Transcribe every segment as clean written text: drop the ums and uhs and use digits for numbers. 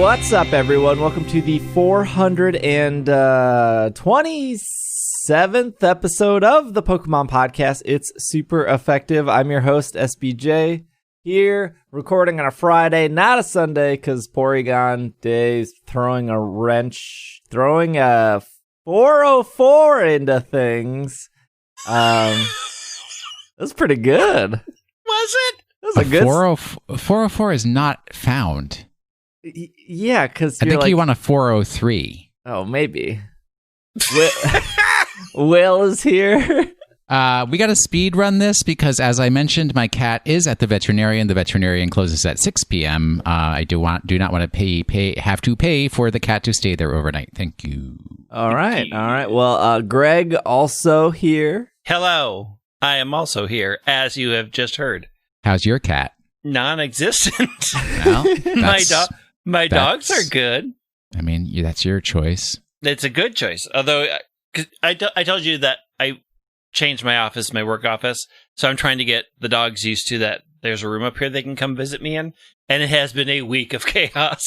What's up, everyone? Welcome to the 427th episode of the Pokemon Podcast. It's super effective. I'm your host, SBJ, here recording on a Friday, not a Sunday, because Porygon Day's throwing a 404 into things. That's pretty good. Was it? That was a good 404 is not found. Yeah, because I think you want a 403. Oh, maybe. Will is here. We got to speed run this because, as I mentioned, my cat is at the veterinarian. The veterinarian closes at 6 p.m. I do not want to have to pay for the cat to stay there overnight. Thank you. All right. Well, Greg also here. Hello. I am also here, as you have just heard. How's your cat? Non-existent. Well, my dogs are good. I mean, that's your choice. It's a good choice. Although, I told you that I changed my office, my work office, so I'm trying to get the dogs used to that. There's a room up here they can come visit me in, and it has been a week of chaos.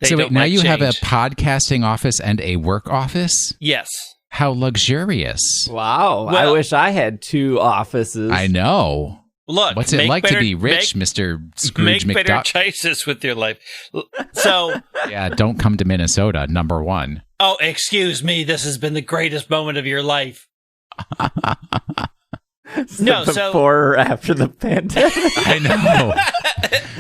So wait, now you have a podcasting office and a work office? Yes. How luxurious. Wow. Well, I wish I had two offices. I know. Look, what's it like to be rich, Mr. Scrooge Make better McDuck? choices with your life. So, yeah, don't come to Minnesota, number one. Oh, excuse me. This has been the greatest moment of your life. No, before or after the pandemic. I know.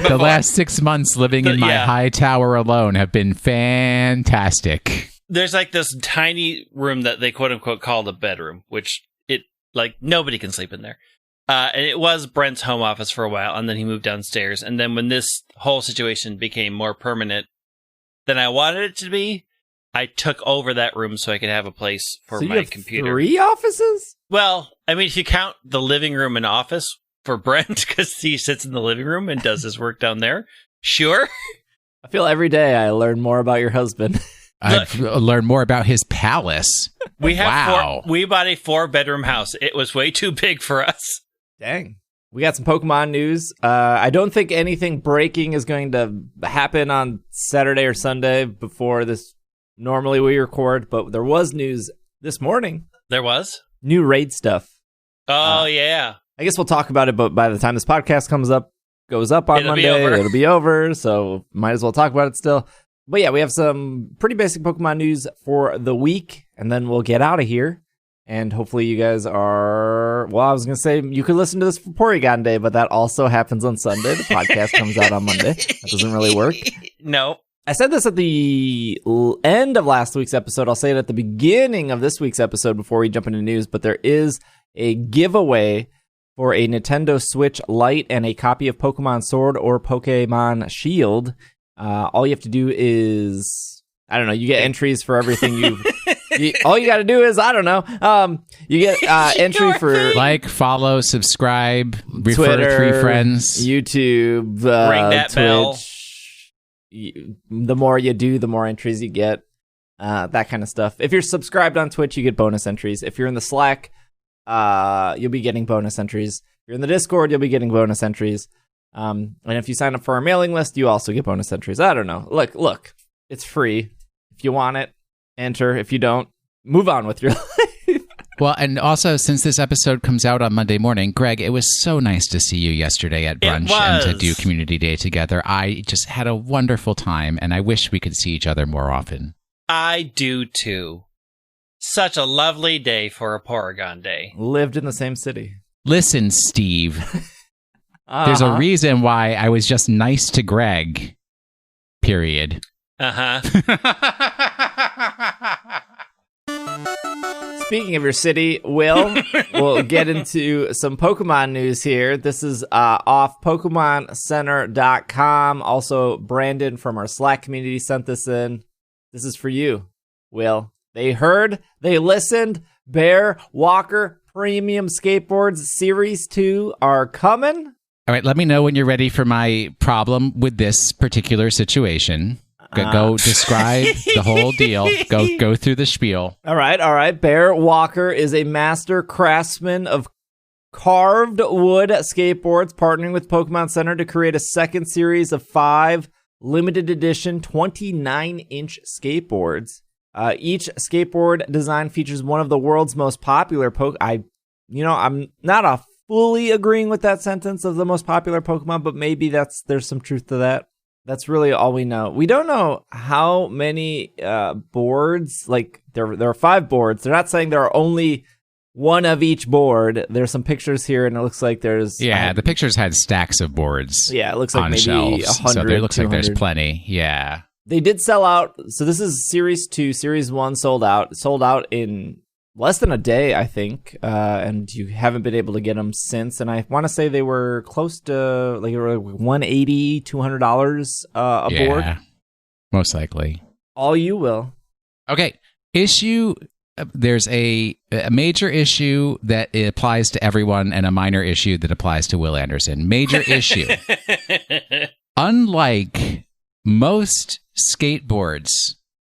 The last 6 months living in my high tower alone have been fantastic. There's like this tiny room that they quote unquote call the bedroom, which nobody can sleep in there. And it was Brent's home office for a while, and then he moved downstairs. And then when this whole situation became more permanent than I wanted it to be, I took over that room so I could have a place for my computer. 3 offices? Well, I mean, if you count the living room and office for Brent, because he sits in the living room and does his work down there, sure. I feel every day I learn more about your husband. I've learned more about his palace. We bought a 4-bedroom house. It was way too big for us. Dang. We got some Pokemon news. I don't think anything breaking is going to happen on Saturday or Sunday before this. Normally we record, but there was news this morning. There was? New raid stuff. Oh, yeah. I guess we'll talk about it, but by the time this podcast goes up on Monday, it'll be over, so might as well talk about it still. But yeah, we have some pretty basic Pokemon news for the week, and then we'll get out of here. And hopefully you guys are... Well, I was going to say you could listen to this for Porygon Day, but that also happens on Sunday. The podcast comes out on Monday. That doesn't really work. No. I said this at the end of last week's episode. I'll say it at the beginning of this week's episode before we jump into news. But there is a giveaway for a Nintendo Switch Lite and a copy of Pokemon Sword or Pokemon Shield. All you have to do is... I don't know. You get entries for everything you've... all you got to do is, I don't know, you get entry for... Like, follow, subscribe, refer Twitter, to 3 friends. YouTube, ring that Twitch. bell. The more you do, the more entries you get. That kind of stuff. If you're subscribed on Twitch, you get bonus entries. If you're in the Slack, you'll be getting bonus entries. If you're in the Discord, you'll be getting bonus entries. And if you sign up for our mailing list, you also get bonus entries. I don't know. Look, it's free. If you want it, enter. If you don't, move on with your life. Well, and also, since this episode comes out on Monday morning, Greg, it was so nice to see you yesterday at brunch and to do Community Day together. I just had a wonderful time, and I wish we could see each other more often. I do, too. Such a lovely day for a Porygon Day. Lived in the same city. Listen, Steve, there's a reason why I was just nice to Greg, period. Uh-huh. Speaking of your city, we'll get into some Pokemon news here. This is off PokemonCenter.com. Also, Brandon from our Slack community sent this in. This is for you, Will. They heard, they listened. Bear Walker Premium Skateboards Series 2 are coming. All right, let me know when you're ready for my problem with this particular situation. Go describe the whole deal. Go through the spiel. All right. Bear Walker is a master craftsman of carved wood skateboards, partnering with Pokemon Center to create a second series of 5 limited edition 29-inch skateboards. Each skateboard design features one of the world's most popular I'm not fully agreeing with that sentence of the most popular Pokemon, but maybe there's some truth to that. That's really all we know. We don't know how many boards. Like there are 5 boards. They're not saying there are only one of each board. There's some pictures here, and it looks like there's the pictures had stacks of boards. Yeah, it looks like on maybe shelves, 100. so there looks 200. like there's plenty. Yeah. They did sell out. So this is Series 2. Series 1 sold out. Sold out in less than a day, I think. And you haven't been able to get them since. And I want to say they were close to like $180, $200 a board. Most likely. All you will. Okay. There's a major issue that applies to everyone and a minor issue that applies to Will Anderson. Major issue. Unlike most skateboards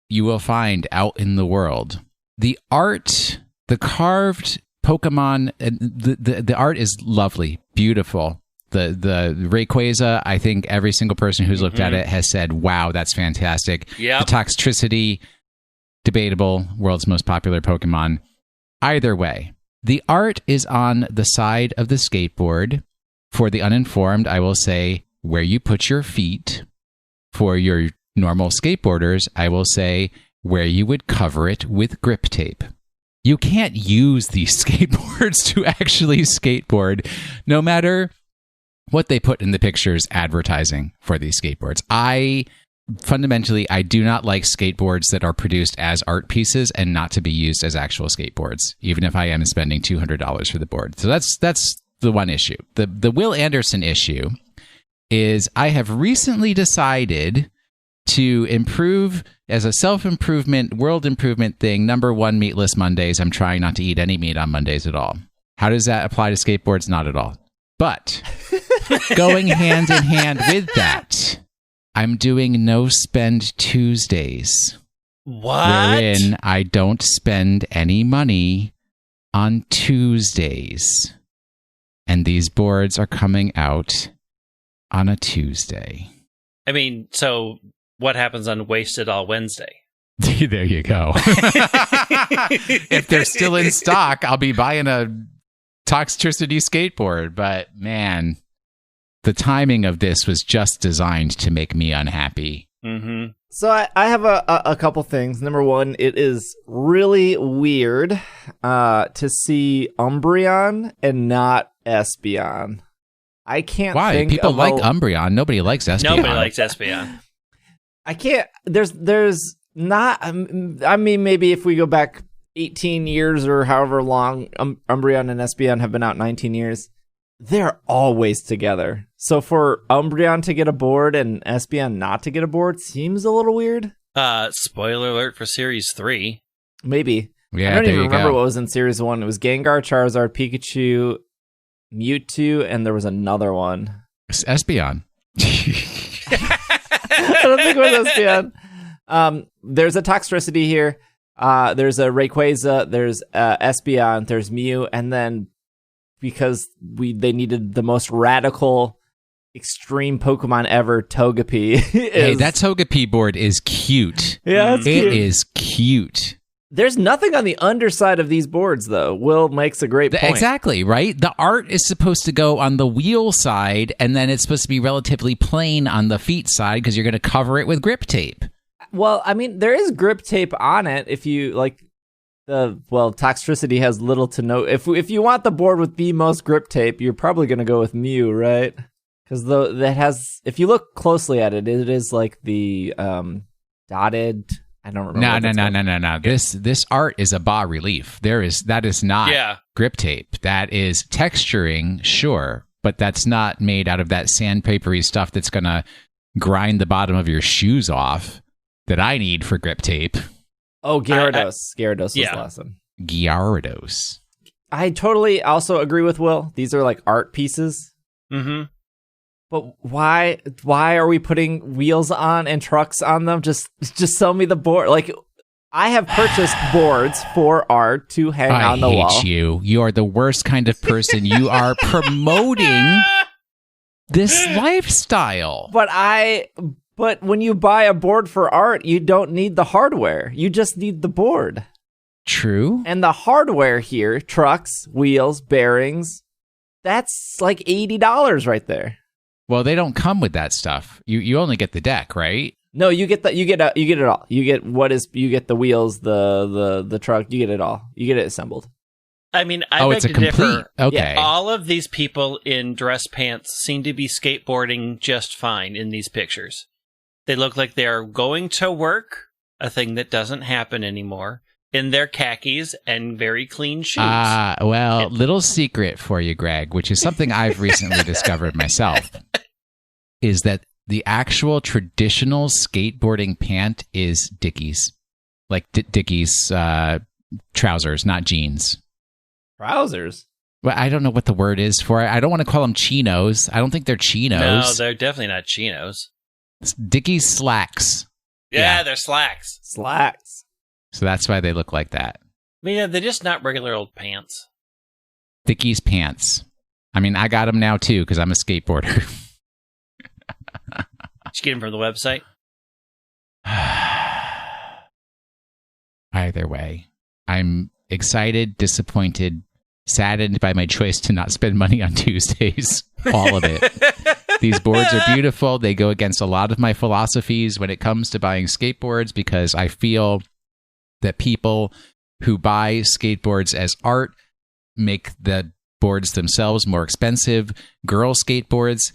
you will find out in the world, the art, the carved Pokemon, the art is lovely, beautiful. The Rayquaza, I think every single person who's looked at it has said, wow, that's fantastic. Yep. The Toxtricity, debatable, world's most popular Pokemon. Either way, the art is on the side of the skateboard. For the uninformed, I will say where you put your feet. For your normal skateboarders, I will say where you would cover it with grip tape. You can't use these skateboards to actually skateboard, no matter what they put in the pictures advertising for these skateboards. I do not like skateboards that are produced as art pieces and not to be used as actual skateboards, even if I am spending $200 for the board. So that's the one issue. The Will Anderson issue is I have recently decided to improve as a self-improvement, world improvement thing. Number 1, meatless Mondays. I'm trying not to eat any meat on Mondays at all. How does that apply to skateboards? Not at all. But going hand in hand with that, I'm doing no spend Tuesdays. What? Wherein I don't spend any money on Tuesdays. And these boards are coming out on a Tuesday. I mean, so what happens on Wasted All Wednesday? There you go. If they're still in stock, I'll be buying a Toxtricity skateboard. But man, the timing of this was just designed to make me unhappy. Mm-hmm. So I have a couple things. Number 1, it is really weird to see Umbreon and not Espeon. I can't Why? think People of like Umbreon. Nobody likes Espeon. Nobody likes Espeon. I can't. There's not. I mean, maybe if we go back 18 years or however long Umbreon and Espeon have been out, 19 years, they're always together. So for Umbreon to get a board and Espeon not to get a board seems a little weird. Spoiler alert for Series 3. Maybe. Yeah, I don't there even you remember go. what was in Series 1. It was Gengar, Charizard, Pikachu, Mewtwo, and there was another one. It's Espeon. I don't think it was Espeon. There's a Toxtricity here. There's a Rayquaza. There's Espeon. There's Mew. And then because they needed the most radical, extreme Pokemon ever, Togepi. Hey, that Togepi board is cute. Yeah, it's cute. It is cute. There's nothing on the underside of these boards, though. Will makes a great point. Exactly, right? The art is supposed to go on the wheel side, and then it's supposed to be relatively plain on the feet side because you're going to cover it with grip tape. Well, I mean, there is grip tape on it if you, like, Toxtricity has little to no... If you want the board with the most grip tape, you're probably going to go with Mew, right? Because that has... If you look closely at it, it is like the dotted... I don't remember. No. This art is a bas relief. That is not grip tape. That is texturing, sure, but that's not made out of that sandpapery stuff that's going to grind the bottom of your shoes off that I need for grip tape. Oh, Gyarados. Gyarados was the last one. Gyarados. I totally also agree with Will. These are like art pieces. Mm-hmm. But why are we putting wheels on and trucks on them? Just sell me the board. Like, I have purchased boards for art to hang on the wall. I hate you. You are the worst kind of person. You are promoting this lifestyle. But But when you buy a board for art, you don't need the hardware. You just need the board. True. And the hardware here, trucks, wheels, bearings, that's like $80 right there. Well, they don't come with that stuff. You only get the deck, right? No, you get it all. You get the wheels, the truck, you get it all. You get it assembled. I mean, I beg it's a to complete. differ. Okay. Yeah, all of these people in dress pants seem to be skateboarding just fine in these pictures. They look like they're going to work, a thing that doesn't happen anymore, in their khakis and very clean shoes. Little secret for you, Greg, which is something I've recently discovered myself, is that the actual traditional skateboarding pant is Dickies. Like Dickies trousers, not jeans. Trousers? Well, I don't know what the word is for it. I don't want to call them chinos. I don't think they're chinos. No, they're definitely not chinos. It's Dickies slacks. Yeah, they're slacks. Slacks. So that's why they look like that. I mean, they're just not regular old pants. Dickies pants. I mean, I got them now, too, because I'm a skateboarder. Did you get them from the website? Either way, I'm excited, disappointed, saddened by my choice to not spend money on Tuesdays. All of it. These boards are beautiful. They go against a lot of my philosophies when it comes to buying skateboards, because I feel that people who buy skateboards as art make the boards themselves more expensive. Girl skateboards.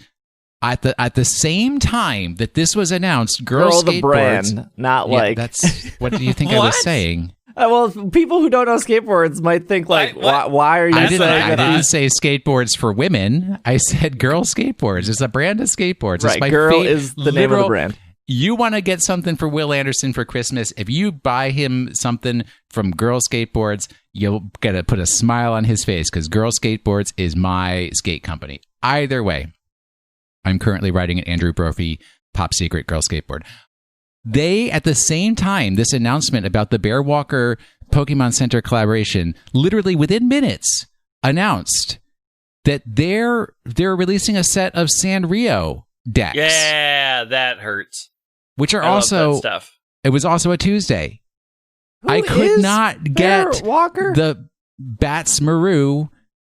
At the same time that this was announced, girl skateboards, the brand, not like. That's what do you think I was saying? Well, people who don't know skateboards might think like, why are you saying that? I didn't say skateboards for women. I said girl skateboards. It's a brand of skateboards. Right, it's my girl is the name of the brand. You want to get something for Will Anderson for Christmas? If you buy him something from Girl Skateboards, you'll get to put a smile on his face, because Girl Skateboards is my skate company. Either way, I'm currently riding an Andrew Brophy Pop Secret Girl Skateboard. They, at the same time, this announcement about the Bear Walker Pokemon Center collaboration, literally within minutes, announced that they're releasing a set of Sanrio decks. Yeah, that hurts. Which are I love also that stuff. It was also a Tuesday. I could is not Bear get Walker? the Bats Maru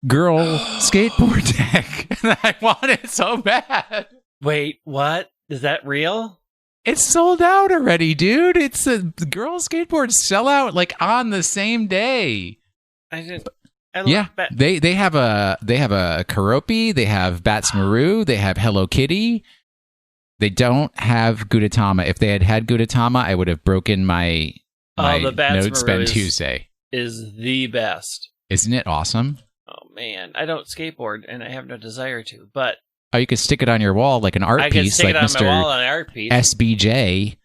girl skateboard deck. And I want it so bad. Wait, what? Is that real? It's sold out already, dude. It's a girl skateboards sell out like on the same day. I Yeah, they have a Karopi, they have Bats Maru, they have Hello Kitty. They don't have Gudetama. If they had Gudetama, I would have broken my the Bats Note Spend Maru Tuesday. Is the best. Isn't it awesome? Oh man, I don't skateboard and I have no desire to, but you could stick it on your wall like an art I piece, can stick like it on Mr. my wall on an art piece. SBJ,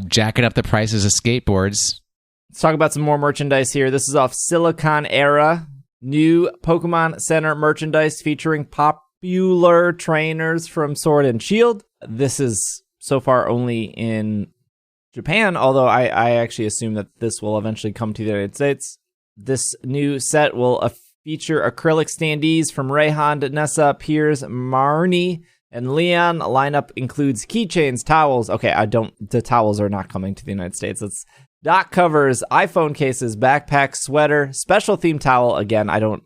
jacking up the prices of skateboards. Let's talk about some more merchandise here. This is off Silicon Era. New Pokemon Center merchandise featuring popular trainers from Sword and Shield. This is so far only in Japan, although I actually assume that this will eventually come to the United States. This new set will feature acrylic standees from Rayhan, Nessa, Piers, Marnie, and Leon. Lineup includes keychains, towels. Okay, the towels are not coming to the United States. It's dock covers, iPhone cases, backpack, sweater, special theme towel. Again, I don't,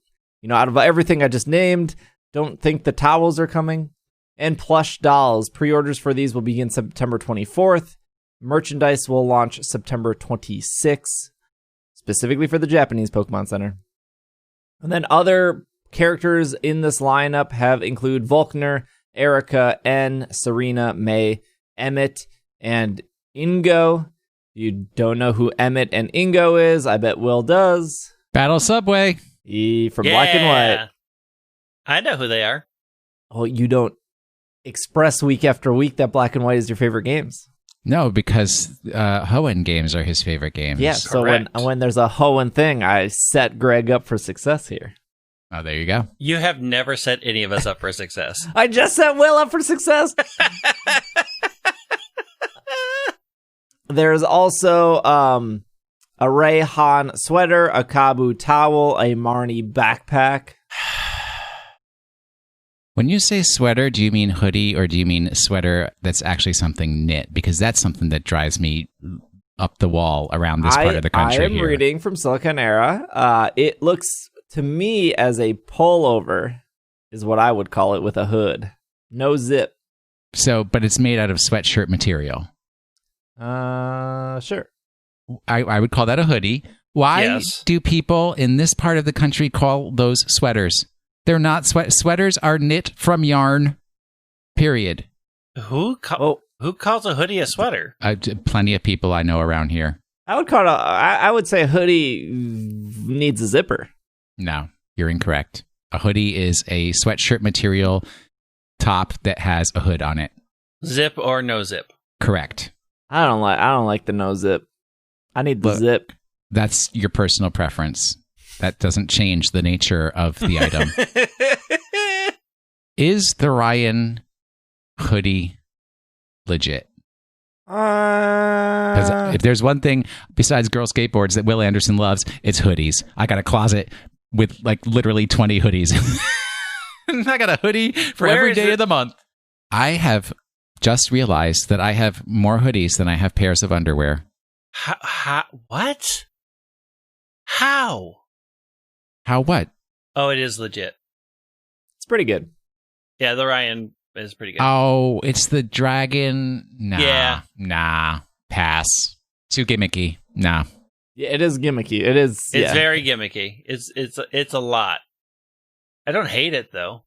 out of everything I just named, don't think the towels are coming. And plush dolls. Pre-orders for these will begin September 24th. Merchandise will launch September 26th, specifically for the Japanese Pokemon Center. And then other characters in this lineup include Volkner, Erica, N, Serena, May, Emmett, and Ingo. You don't know who Emmett and Ingo is? I bet Will does. Battle Subway. From Black and White. I know who they are. Oh, you don't express week after week that Black and White is your favorite games. No, because Hoenn games are his favorite games. Yeah, so when there's a Hoenn thing, I set Greg up for success here. Oh, there you go. You have never set any of us up for success. I just set Will up for success. There's also a Rayhan sweater, a Kabu towel, a Marnie backpack. When you say sweater, do you mean hoodie or do you mean sweater that's actually something knit? Because that's something that drives me up the wall around this part of the country. I am reading from Silicon Era. It looks to me as a pullover is what I would call it, with a hood. No zip. So, but it's made out of sweatshirt material. Sure. I would call that a hoodie. Why Yes. do people in this part of the country call those sweaters? They're not sweaters are knit from yarn. Period. Who calls a hoodie a sweater? Plenty of people I know around here. I would say a hoodie needs a zipper. No, you're incorrect. A hoodie is a sweatshirt material top that has a hood on it. Zip or no zip? Correct. I don't like the no zip. I need the zip. That's your personal preference. That doesn't change the nature of the item. Is the Ryan hoodie legit? Because if there's one thing besides girl skateboards that Will Anderson loves, it's hoodies. I got a closet with like literally 20 hoodies. I got a hoodie for every day of the month. I have just realized that I have more hoodies than I have pairs of underwear. What? How? How what? Oh, it is legit. It's pretty good. Yeah, the Ryan is pretty good. Oh, it's the dragon. Nah. Yeah. Nah. Pass. Too gimmicky. Nah. Yeah, it is gimmicky. It is. It's very gimmicky. It's a lot. I don't hate it though.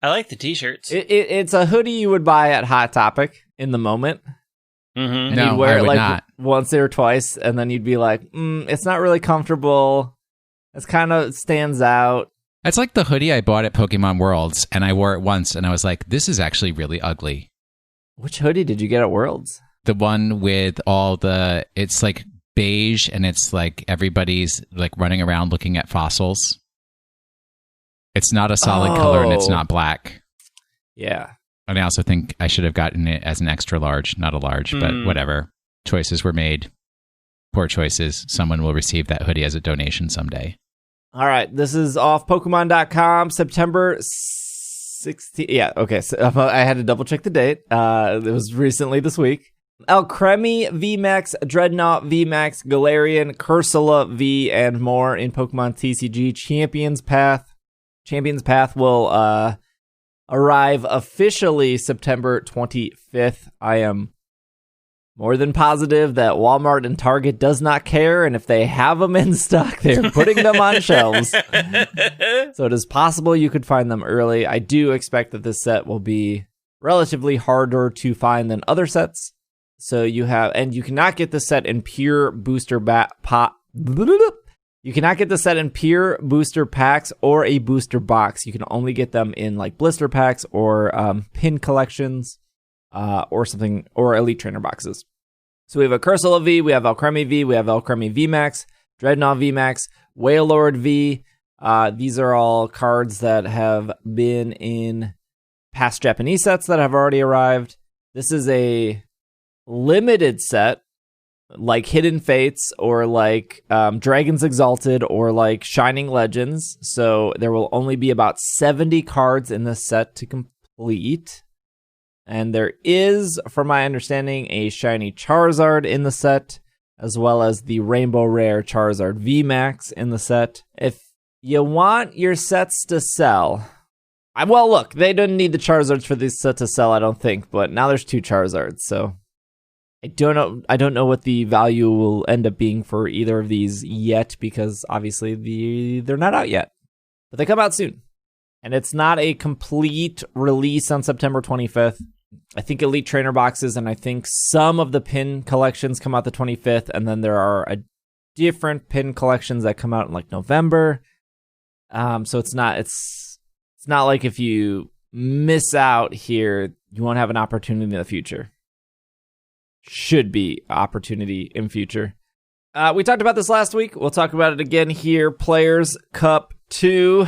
I like the t-shirts. It's a hoodie you would buy at Hot Topic in the moment. Mm-hmm. And No, you'd wear I it would like not. once or twice, and then you'd be like, it's not really comfortable. It's kind of stands out. It's like the hoodie I bought at Pokemon Worlds, and I wore it once, and I was like, this is actually really ugly. Which hoodie did you get at Worlds? The one with it's like beige, and it's like everybody's like running around looking at fossils. It's not a solid color, and it's not black. Yeah. And I also think I should have gotten it as an extra large, not a large, but whatever. Choices were made. Poor choices. Someone will receive that hoodie as a donation someday. All right. This is off Pokemon.com, September 16th. Yeah, okay. So I had to double check the date. It was recently this week. Alcremie VMAX, Dreadnought VMAX, Galarian, Cursula V, and more in Pokemon TCG Champions Path. Champions Path will arrive officially September 25th. I am more than positive that Walmart and Target does not care, and if they have them in stock, they're putting them on shelves. So it is possible you could find them early. I do expect that this set will be relatively harder to find than other sets. So you cannot get this set in pure booster You cannot get the set in pure booster packs or a booster box. You can only get them in like blister packs or pin collections or something, or Elite Trainer boxes. So we have a Cursula V, we have Alcremie V, we have Alcremie VMAX, Dreadnought VMAX, Wailord V. These are all cards that have been in past Japanese sets that have already arrived. This is a limited set, like Hidden Fates or like Dragons Exalted or like Shining Legends. So there will only be about 70 cards in this set to complete. And there is, from my understanding, a shiny Charizard in the set, as well as the Rainbow Rare Charizard VMAX in the set. If you want your sets to sell, well, look, they didn't need the Charizards for this set to sell, I don't think, but now there's 2 Charizards, so I don't know what the value will end up being for either of these yet, because obviously they're not out yet, but they come out soon. And it's not a complete release on September 25th. I think Elite Trainer boxes and I think some of the pin collections come out the 25th, and then there are different pin collections that come out in like November. So it's not like if you miss out here, you won't have an opportunity in the future. Should be opportunity in future. We talked about this last week. We'll talk about it again here. Players Cup 2.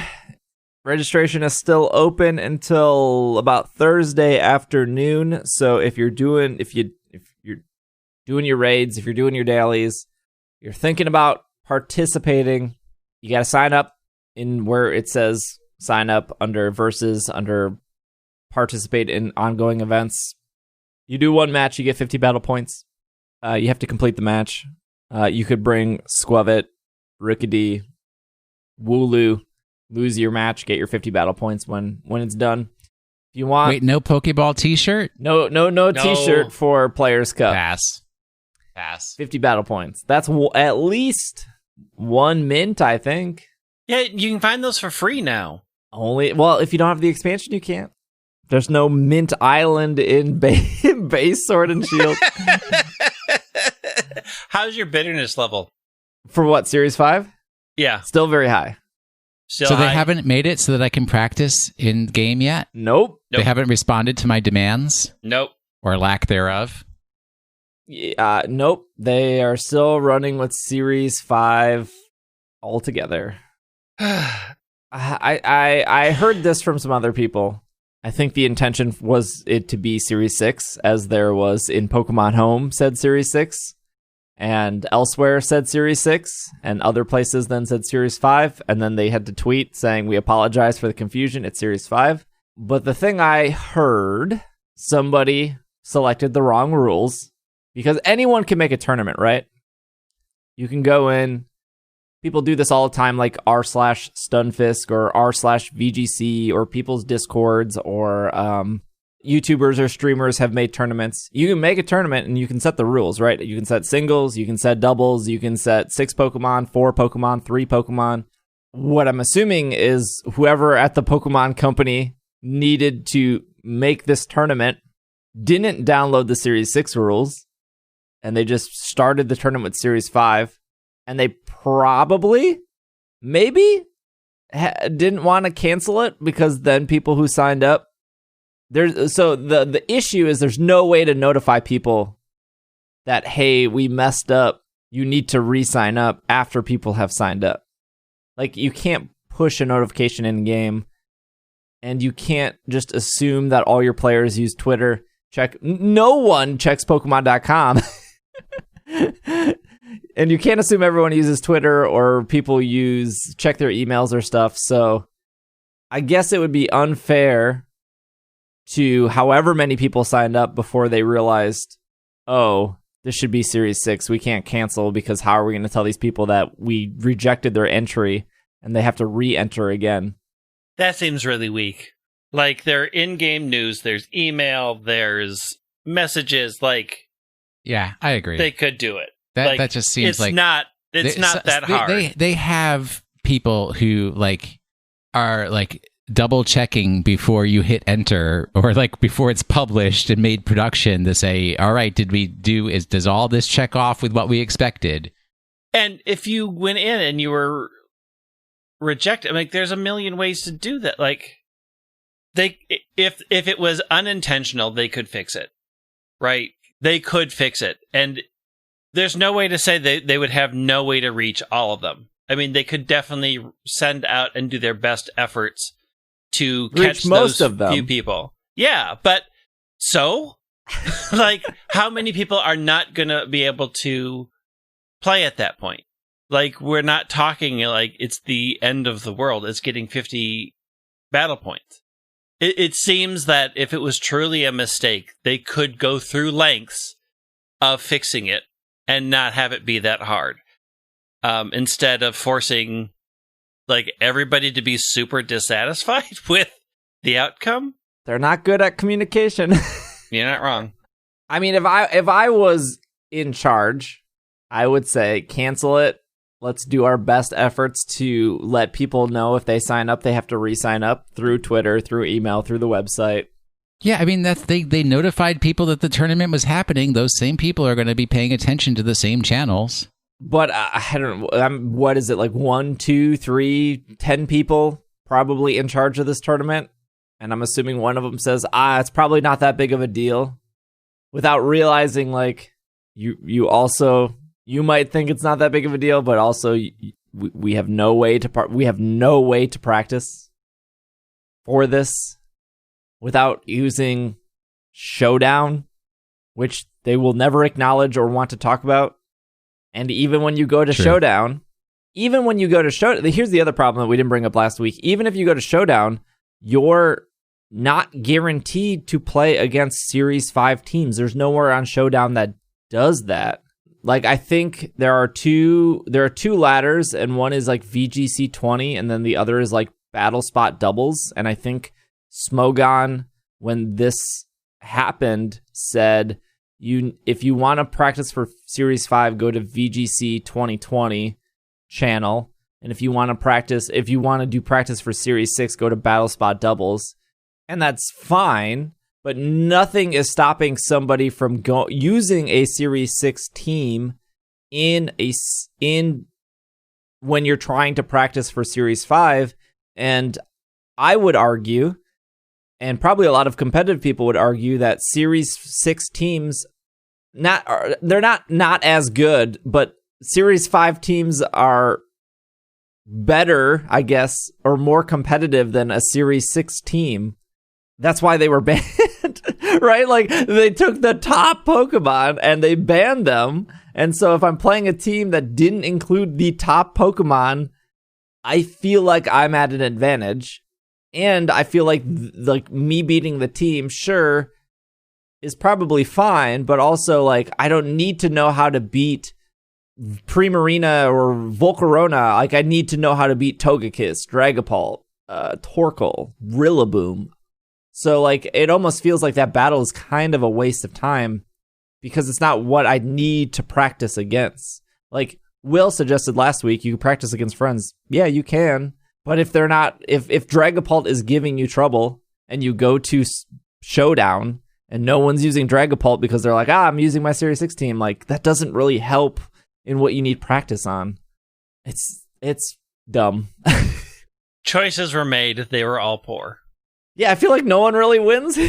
Registration is still open until about Thursday afternoon. So if you're doing your raids, if you're doing your dailies, you're thinking about participating, you got to sign up in where it says sign up under versus, under participate in ongoing events. You do one match, you get 50 battle points. You have to complete the match. You could bring Squavit, Rickety, Wooloo, lose your match, get your 50 battle points when it's done. If you want, Wait, no Pokeball T-shirt? no T-shirt for Players Cup. Pass. 50 battle points. That's at least one mint, I think. Yeah, you can find those for free now. Well, if you don't have the expansion, you can't. There's no Mint Island in base Sword and Shield. How's your bitterness level? For what, Series 5? Yeah. Still very high. Still So high? they haven't made it so that I can practice in game yet? Nope. They haven't responded to my demands? Nope. Or lack thereof? Nope. They are still running with Series 5 altogether. I heard this from some other people. I think the intention was it to be Series 6, as there was in Pokemon Home said Series 6, and elsewhere said Series 6, and other places then said Series 5, and then they had to tweet saying, we apologize for the confusion, it's Series 5. But the thing I heard, somebody selected the wrong rules, because anyone can make a tournament, right? You can go in. People do this all the time, like r/Stunfisk or r/VGC or people's Discords or YouTubers or streamers have made tournaments. You can make a tournament and you can set the rules, right? You can set singles, you can set doubles, you can set 6 Pokemon, 4 Pokemon, 3 Pokemon. What I'm assuming is whoever at the Pokemon company needed to make this tournament didn't download the Series 6 rules, and they just started the tournament with Series 5. And they probably, maybe, didn't want to cancel it because then people who signed up, so the issue is there's no way to notify people that, hey, we messed up, you need to re-sign up after people have signed up. Like, you can't push a notification in game, and you can't just assume that all your players use Twitter. No one checks Pokemon.com. And you can't assume everyone uses Twitter or people check their emails or stuff. So I guess it would be unfair to however many people signed up before they realized, oh, this should be Series 6. We can't cancel because how are we going to tell these people that we rejected their entry and they have to re-enter again? That seems really weak. Like, their in-game news, there's email, there's messages, like... Yeah, I agree. They could do it. That just seems it's like... It's not that hard. They have people who, like, are, like, double-checking before you hit enter, or, like, before it's published and made production to say, all right, does all this check off with what we expected? And if you went in and you were rejected, like, there's a million ways to do that. Like, if it was unintentional, they could fix it, right? They could fix it. And there's no way to say they would have no way to reach all of them. I mean, they could definitely send out and do their best efforts to catch most those of them. Few people. Yeah, but so, like, how many people are not going to be able to play at that point? Like, we're not talking like it's the end of the world. It's getting 50 battle points. It seems that if it was truly a mistake, they could go through lengths of fixing it and not have it be that hard. Instead of forcing, like, everybody to be super dissatisfied with the outcome. They're not good at communication. You're not wrong. I mean, if I was in charge, I would say cancel it. Let's do our best efforts to let people know if they sign up, they have to re-sign up through Twitter, through email, through the website. Yeah, I mean, they notified people that the tournament was happening. Those same people are going to be paying attention to the same channels. But I don't know, what is it, like 1, 2, 3, 10 people probably in charge of this tournament? And I'm assuming one of them says, it's probably not that big of a deal. Without realizing, like, you also... You might think it's not that big of a deal, but also we have no way to practice for this without using Showdown, which they will never acknowledge or want to talk about. And even when you go to True. Showdown, even when you go to Showdown, here's the other problem that we didn't bring up last week. Even if you go to Showdown, you're not guaranteed to play against Series 5 teams. There's nowhere on Showdown that does that. Like, I think there are two ladders, and one is like VGC 20, and then the other is like Battle Spot doubles. And I think Smogon, when this happened, said, if you want to practice for Series 5, go to VGC 2020 channel. And if you want to do practice for Series 6, go to Battle Spot doubles. And that's fine, but nothing is stopping somebody from using a Series 6 team in when you're trying to practice for Series 5. And I would argue, and probably a lot of competitive people would argue, that Series 6 teams they're not as good, but Series 5 teams are better, I guess, or more competitive than a Series 6 team. That's why they were banned, right? Like, they took the top Pokemon and they banned them. And so if I'm playing a team that didn't include the top Pokemon, I feel like I'm at an advantage. And I feel like me beating the team, sure, is probably fine, but also, like, I don't need to know how to beat Primarina or Volcarona. Like, I need to know how to beat Togekiss, Dragapult, Torkoal, Rillaboom. So, like, it almost feels like that battle is kind of a waste of time because it's not what I need to practice against. Like, Will suggested last week, you can practice against friends. Yeah, you can. But if they're not, if Dragapult is giving you trouble and you go to Showdown and no one's using Dragapult because they're like, I'm using my Series 6 team, like, that doesn't really help in what you need practice on. It's dumb. Choices were made. They were all poor. Yeah, I feel like no one really wins here.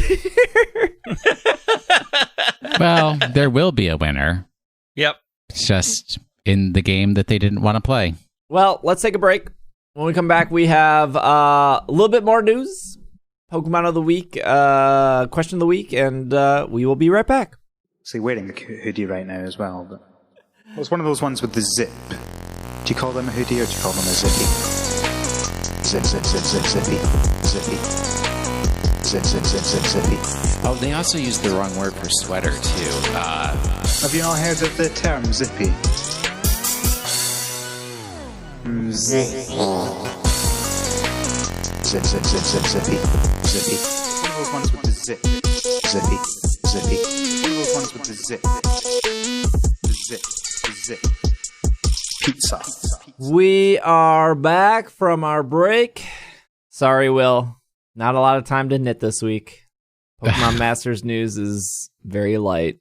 Well, there will be a winner. Yep. It's just in the game that they didn't want to play. Well, let's take a break. When we come back, we have a little bit more news, Pokemon of the week, question of the week, and we will be right back. See, wearing a hoodie right now as well, but it was one of those ones with the zip. Do you call them a hoodie or do you call them a zippy? Zip, zip, zip, zip, zippy, zippy. Zip, zip, zip, zip, zippy. Oh, they also use the wrong word for sweater, too. Have you not heard of the term zippy? Zippy. Zip, zip, zip, zip, zippy, zippy. One of those ones with the zip. Zippy, zippy. One of those ones with the zip. The zip, the zip. Pizza. We are back from our break. Sorry, Will. Not a lot of time to knit this week. Pokemon Masters news is very light.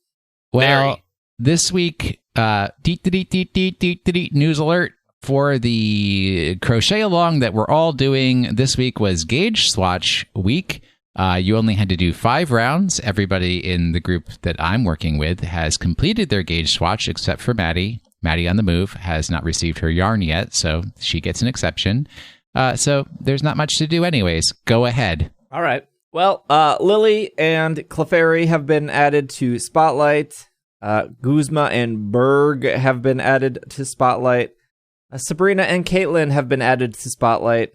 Well, this week, news alert for the crochet along that we're all doing this week was Gauge Swatch week. You only had to do 5 rounds. Everybody in the group that I'm working with has completed their Gauge Swatch except for Maddie. Maddie on the move has not received her yarn yet, so she gets an exception. So there's not much to do anyways. Go ahead. All right. Well, Lily and Clefairy have been added to Spotlight. Guzma and Berg have been added to Spotlight. Sabrina and Caitlin have been added to Spotlight.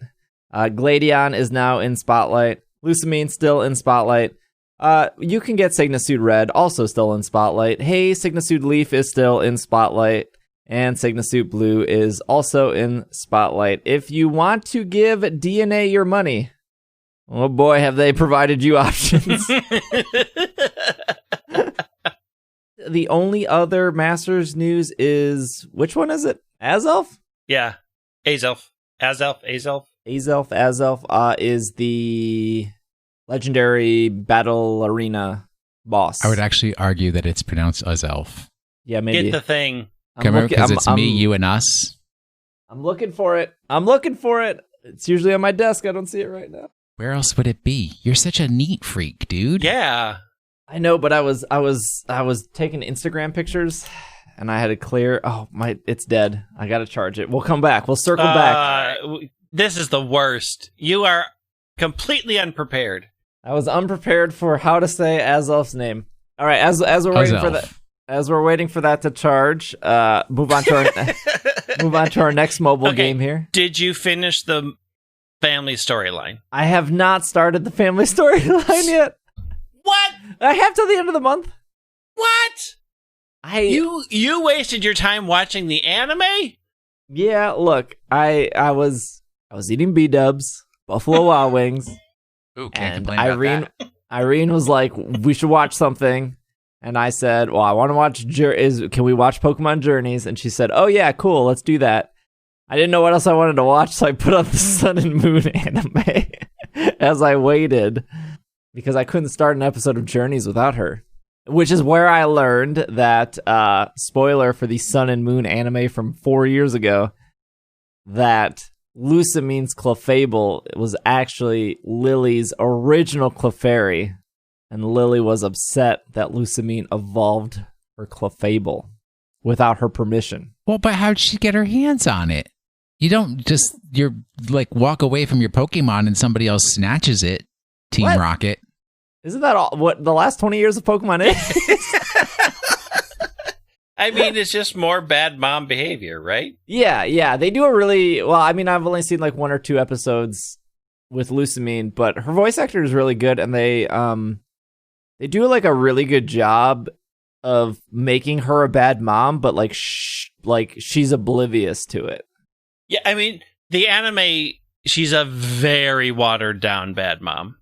Gladion is now in Spotlight. Lusamine still in Spotlight. You can get Signasude Red, also still in Spotlight. Hey, Signasude Leaf is still in Spotlight. And Signasude Blue is also in Spotlight. If you want to give DNA your money, oh boy, have they provided you options. The only other Masters news is, which one is it? Azelf? Yeah. Azelf. Azelf. Azelf is the legendary battle arena boss. I would actually argue that it's pronounced Azelf. Yeah, maybe. Get the thing. Because it's me, you, and us. I'm looking for it. It's usually on my desk. I don't see it right now. Where else would it be? You're such a neat freak, dude. Yeah. I know, but I was taking Instagram pictures and I had to clear. Oh, it's dead. I got to charge it. We'll come back. We'll circle back. This is the worst. You are completely unprepared. I was unprepared for how to say Azelf's name. All right, as we're waiting for that. as we're waiting for that to charge, move on to our next mobile game here. Did you finish the family storyline? I have not started the family storyline yet. What? I have till the end of the month. What? You wasted your time watching the anime? Yeah, look, I was eating B-dubs, Buffalo Wild Wings. Ooh, can't And complain about that. Irene was like, we should watch something. And I said, well, I want to watch, can we watch Pokemon Journeys? And she said, oh yeah, cool, let's do that. I didn't know what else I wanted to watch, so I put on the Sun and Moon anime as I waited, because I couldn't start an episode of Journeys without her. Which is where I learned that, spoiler for the Sun and Moon anime from 4 years ago, that Lucamine's Clefable was actually Lily's original Clefairy, and Lily was upset that Lucamine evolved her Clefable without her permission. Well, but how'd she get her hands on it? You don't just, you're like walk away from your Pokemon and somebody else snatches it, Team What? Rocket. Isn't that all, what the last 20 years of Pokemon is? I mean, it's just more bad mom behavior, right? Yeah, they do a really, well, I mean, I've only seen like 1 or 2 episodes with Lucamine, but her voice actor is really good, and they do like a really good job of making her a bad mom, but like she's oblivious to it. Yeah, I mean, the anime, she's a very watered down bad mom.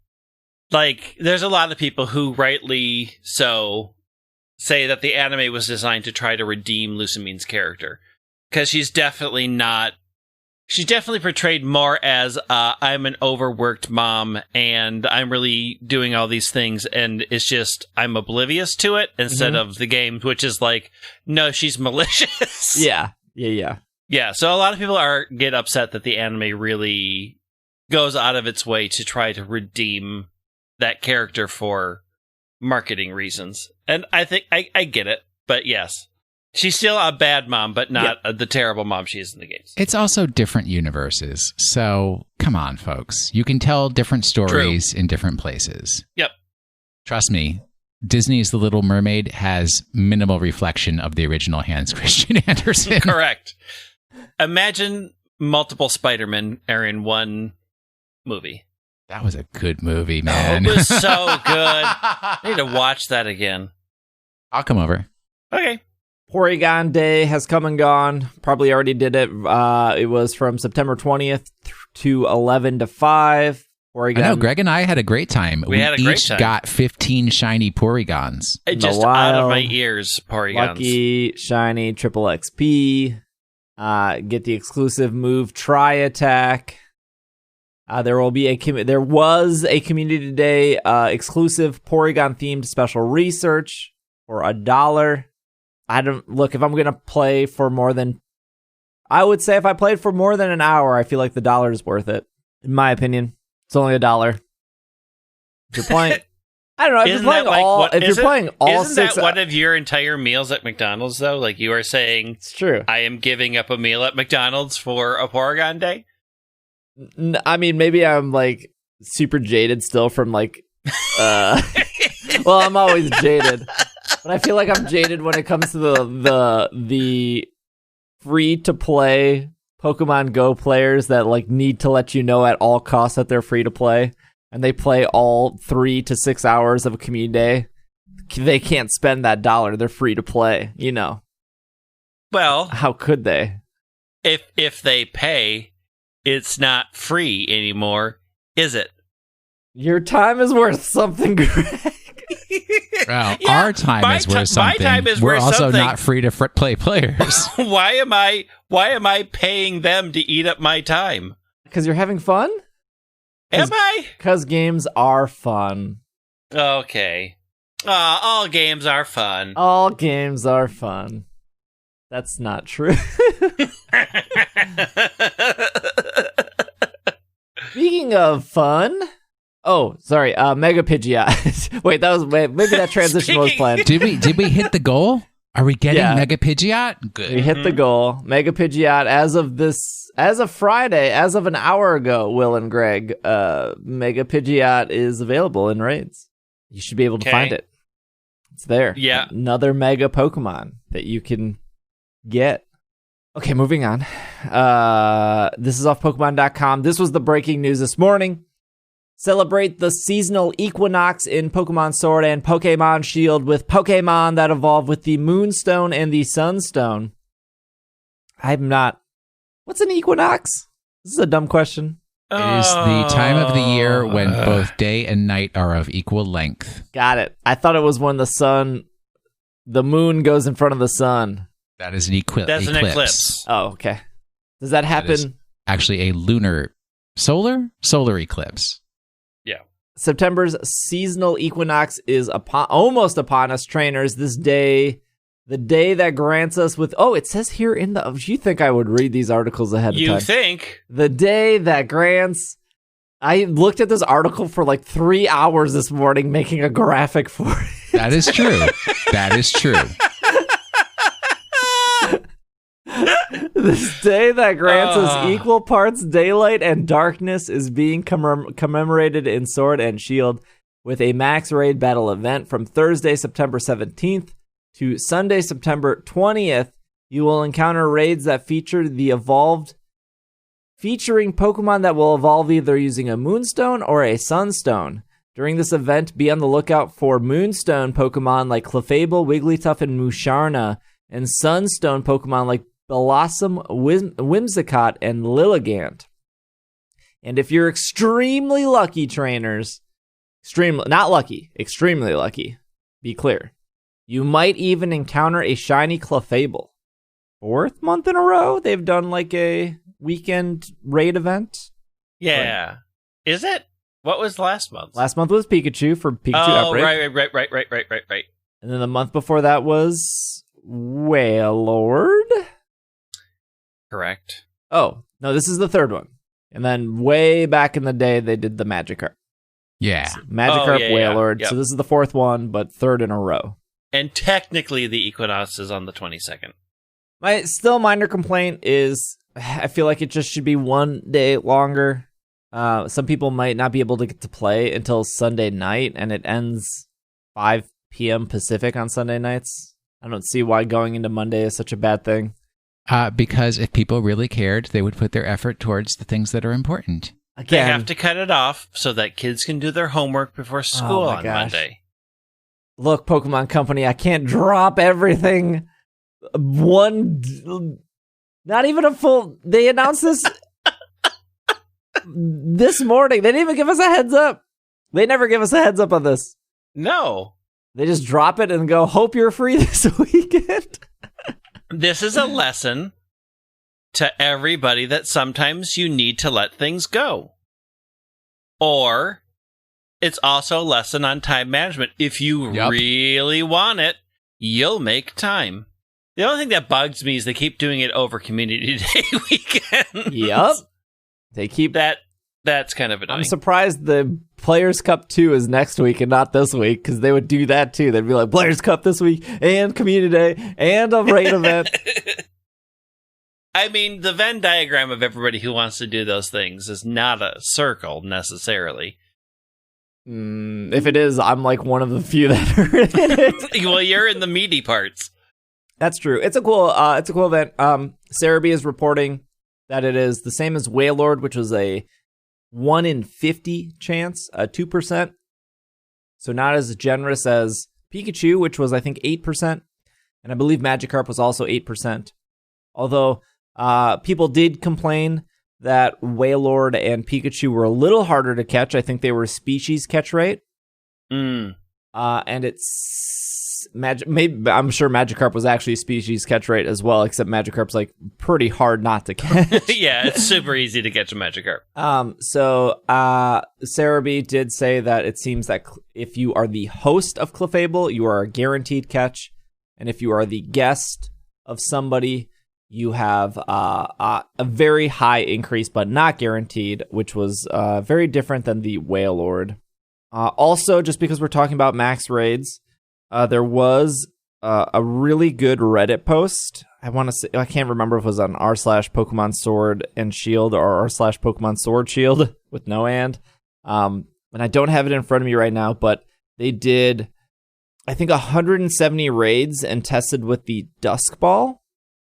Like, there's a lot of people who rightly so say that the anime was designed to try to redeem Lucamine's character. Because she's definitely portrayed more as, I'm an overworked mom, and I'm really doing all these things, and it's just, I'm oblivious to it, instead of the game, which is like, no, she's malicious. Yeah. Yeah, so a lot of people get upset that the anime really goes out of its way to try to redeem that character for marketing reasons. And I think I get it, but yes. She's still a bad mom, but not the terrible mom she is in the games. It's also different universes. So come on, folks. You can tell different stories in different places. Yep. Trust me, Disney's The Little Mermaid has minimal reflection of the original Hans Christian Andersen. Correct. Imagine multiple Spider-Men are in one movie. That was a good movie, man. It was so good. I need to watch that again. I'll come over. Okay. Porygon Day has come and gone. Probably already did it. It was from September 20th to 11 to 5. Porygon. I know, Greg and I had a great time. We had a great each time. got 15 shiny Porygons. It just out of my ears, Porygons. Lucky, shiny, triple XP. Get the exclusive move Tri-Attack. There was a Community Day exclusive Porygon-themed special research for $1. If I'm going to play for more than... I would say if I played for more than an hour, I feel like the $1 is worth it. In my opinion. It's only $1. If you're playing... I don't know, if you're playing all isn't 6... that one of your entire meals at McDonald's, though? Like, you are saying... It's true. I am giving up a meal at McDonald's for a Porygon Day? I mean, maybe I'm, like, super jaded still from, like... well, I'm always jaded. But I feel like I'm jaded when it comes to the free-to-play Pokemon Go players that, like, need to let you know at all costs that they're free-to-play. And they play all 3 to 6 hours of a community day. They can't spend that $1. They're free to play, you know. Well, how could they? If they pay, it's not free anymore, is it? Your time is worth something, Greg. Well, Yeah, our time is worth something. My time is We're worth also something. not free to play players. Why am I paying them to eat up my time? Because you're having fun? Am I? Because games are fun. Okay. All games are fun. All games are fun. That's not true. Speaking of fun... Oh, sorry. Mega Pidgeot. Wait, maybe that transition was planned. Did we hit the goal? Are we getting Yeah. Mega Pidgeot? Good. We hit the goal. Mega Pidgeot, as of Friday, as of an hour ago, Will and Greg, Mega Pidgeot is available in raids. You should be able to Okay. find it. It's there. Yeah. Another mega Pokemon that you can get. Okay, moving on. This is off Pokemon.com. This was the breaking news this morning. Celebrate the seasonal equinox in Pokemon Sword and Pokemon Shield with Pokemon that evolve with the Moonstone and the Sunstone. I'm not... What's an equinox? This is a dumb question. It is the time of the year when both day and night are of equal length. Got it. I thought it was when the moon goes in front of the sun. That is an eclipse. That's an eclipse. Oh, okay. Does that happen? Actually, a solar eclipse. Yeah. September's seasonal equinox is almost upon us, trainers. This day, the day that grants us with... Oh, it says here in the... You think I would read these articles ahead of time? You think? The day that grants... I looked at this article for like 3 hours this morning making a graphic for it. That is true. That is true. This day that grants us equal parts daylight and darkness is being commemorated in Sword and Shield with a max raid battle event from Thursday, September 17th to Sunday, September 20th. You will encounter raids that feature featuring Pokemon that will evolve either using a Moonstone or a Sunstone. During this event, be on the lookout for Moonstone Pokemon like Clefable, Wigglytuff, and Musharna, and Sunstone Pokemon like Blossom, Whimsicott, and Lilligant. And if you're extremely lucky, trainers, extremely lucky, be clear, you might even encounter a shiny Clefable. 4th month in a row, they've done like a weekend raid event. Yeah. Is it? What was last month? Last month was Pikachu for Pikachu Outbreak. Right. And then the month before that was Wailord. Correct. Oh, no, this is the 3rd one. And then way back in the day, they did the Magikarp. Yeah. So Magikarp, Wailord. Yep. So this is the 4th one, but 3rd in a row. And technically, the equinox is on the 22nd. My still minor complaint is I feel like it just should be 1 day longer. Some people might not be able to get to play until Sunday night, and it ends 5 p.m. Pacific on Sunday nights. I don't see why going into Monday is such a bad thing. Because if people really cared, they would put their effort towards the things that are important. Again, They have to cut it off so that kids can do their homework before school on Monday. Look, Pokemon Company, I can't drop everything. Not even a full... They announced this this morning. They didn't even give us a heads up. They never give us a heads up on this. No. They just drop it and go, hope you're free this weekend. This is a lesson to everybody that sometimes you need to let things go. Or it's also a lesson on time management. If you really want it, you'll make time. The only thing that bugs me is they keep doing it over Community Day weekend. Yep. They keep That's kind of annoying. I'm surprised the Players Cup 2 is next week and not this week, because they would do that too. They'd be like, Players Cup this week, and Community Day, and a raid event. I mean, the Venn diagram of everybody who wants to do those things is not a circle, necessarily. If it is, I'm like one of the few that are in it. Well, you're in the meaty parts. That's true. It's a cool event. Cerebi is reporting that it is the same as Wailord, which was a 1 in 50 chance, 2%. So not as generous as Pikachu, which was, I think, 8%. And I believe Magikarp was also 8%. Although people did complain that Wailord and Pikachu were a little harder to catch. I think they were species catch rate. And it's... Maybe I'm sure Magikarp was actually species catch rate as well, except Magikarp's like pretty hard not to catch. Yeah, it's super easy to catch a Magikarp. So Cerebi did say that it seems that if you are the host of Clefable, you are a guaranteed catch, and if you are the guest of somebody, you have a very high increase, but not guaranteed, which was very different than the Wailord. Also, just because we're talking about max raids. There was a really good Reddit post. I can't remember if it was on r/Pokemon Sword and Shield or r/Pokemon Sword Shield with no and. And I don't have it in front of me right now, but they did I think 170 raids and tested with the Dusk Ball.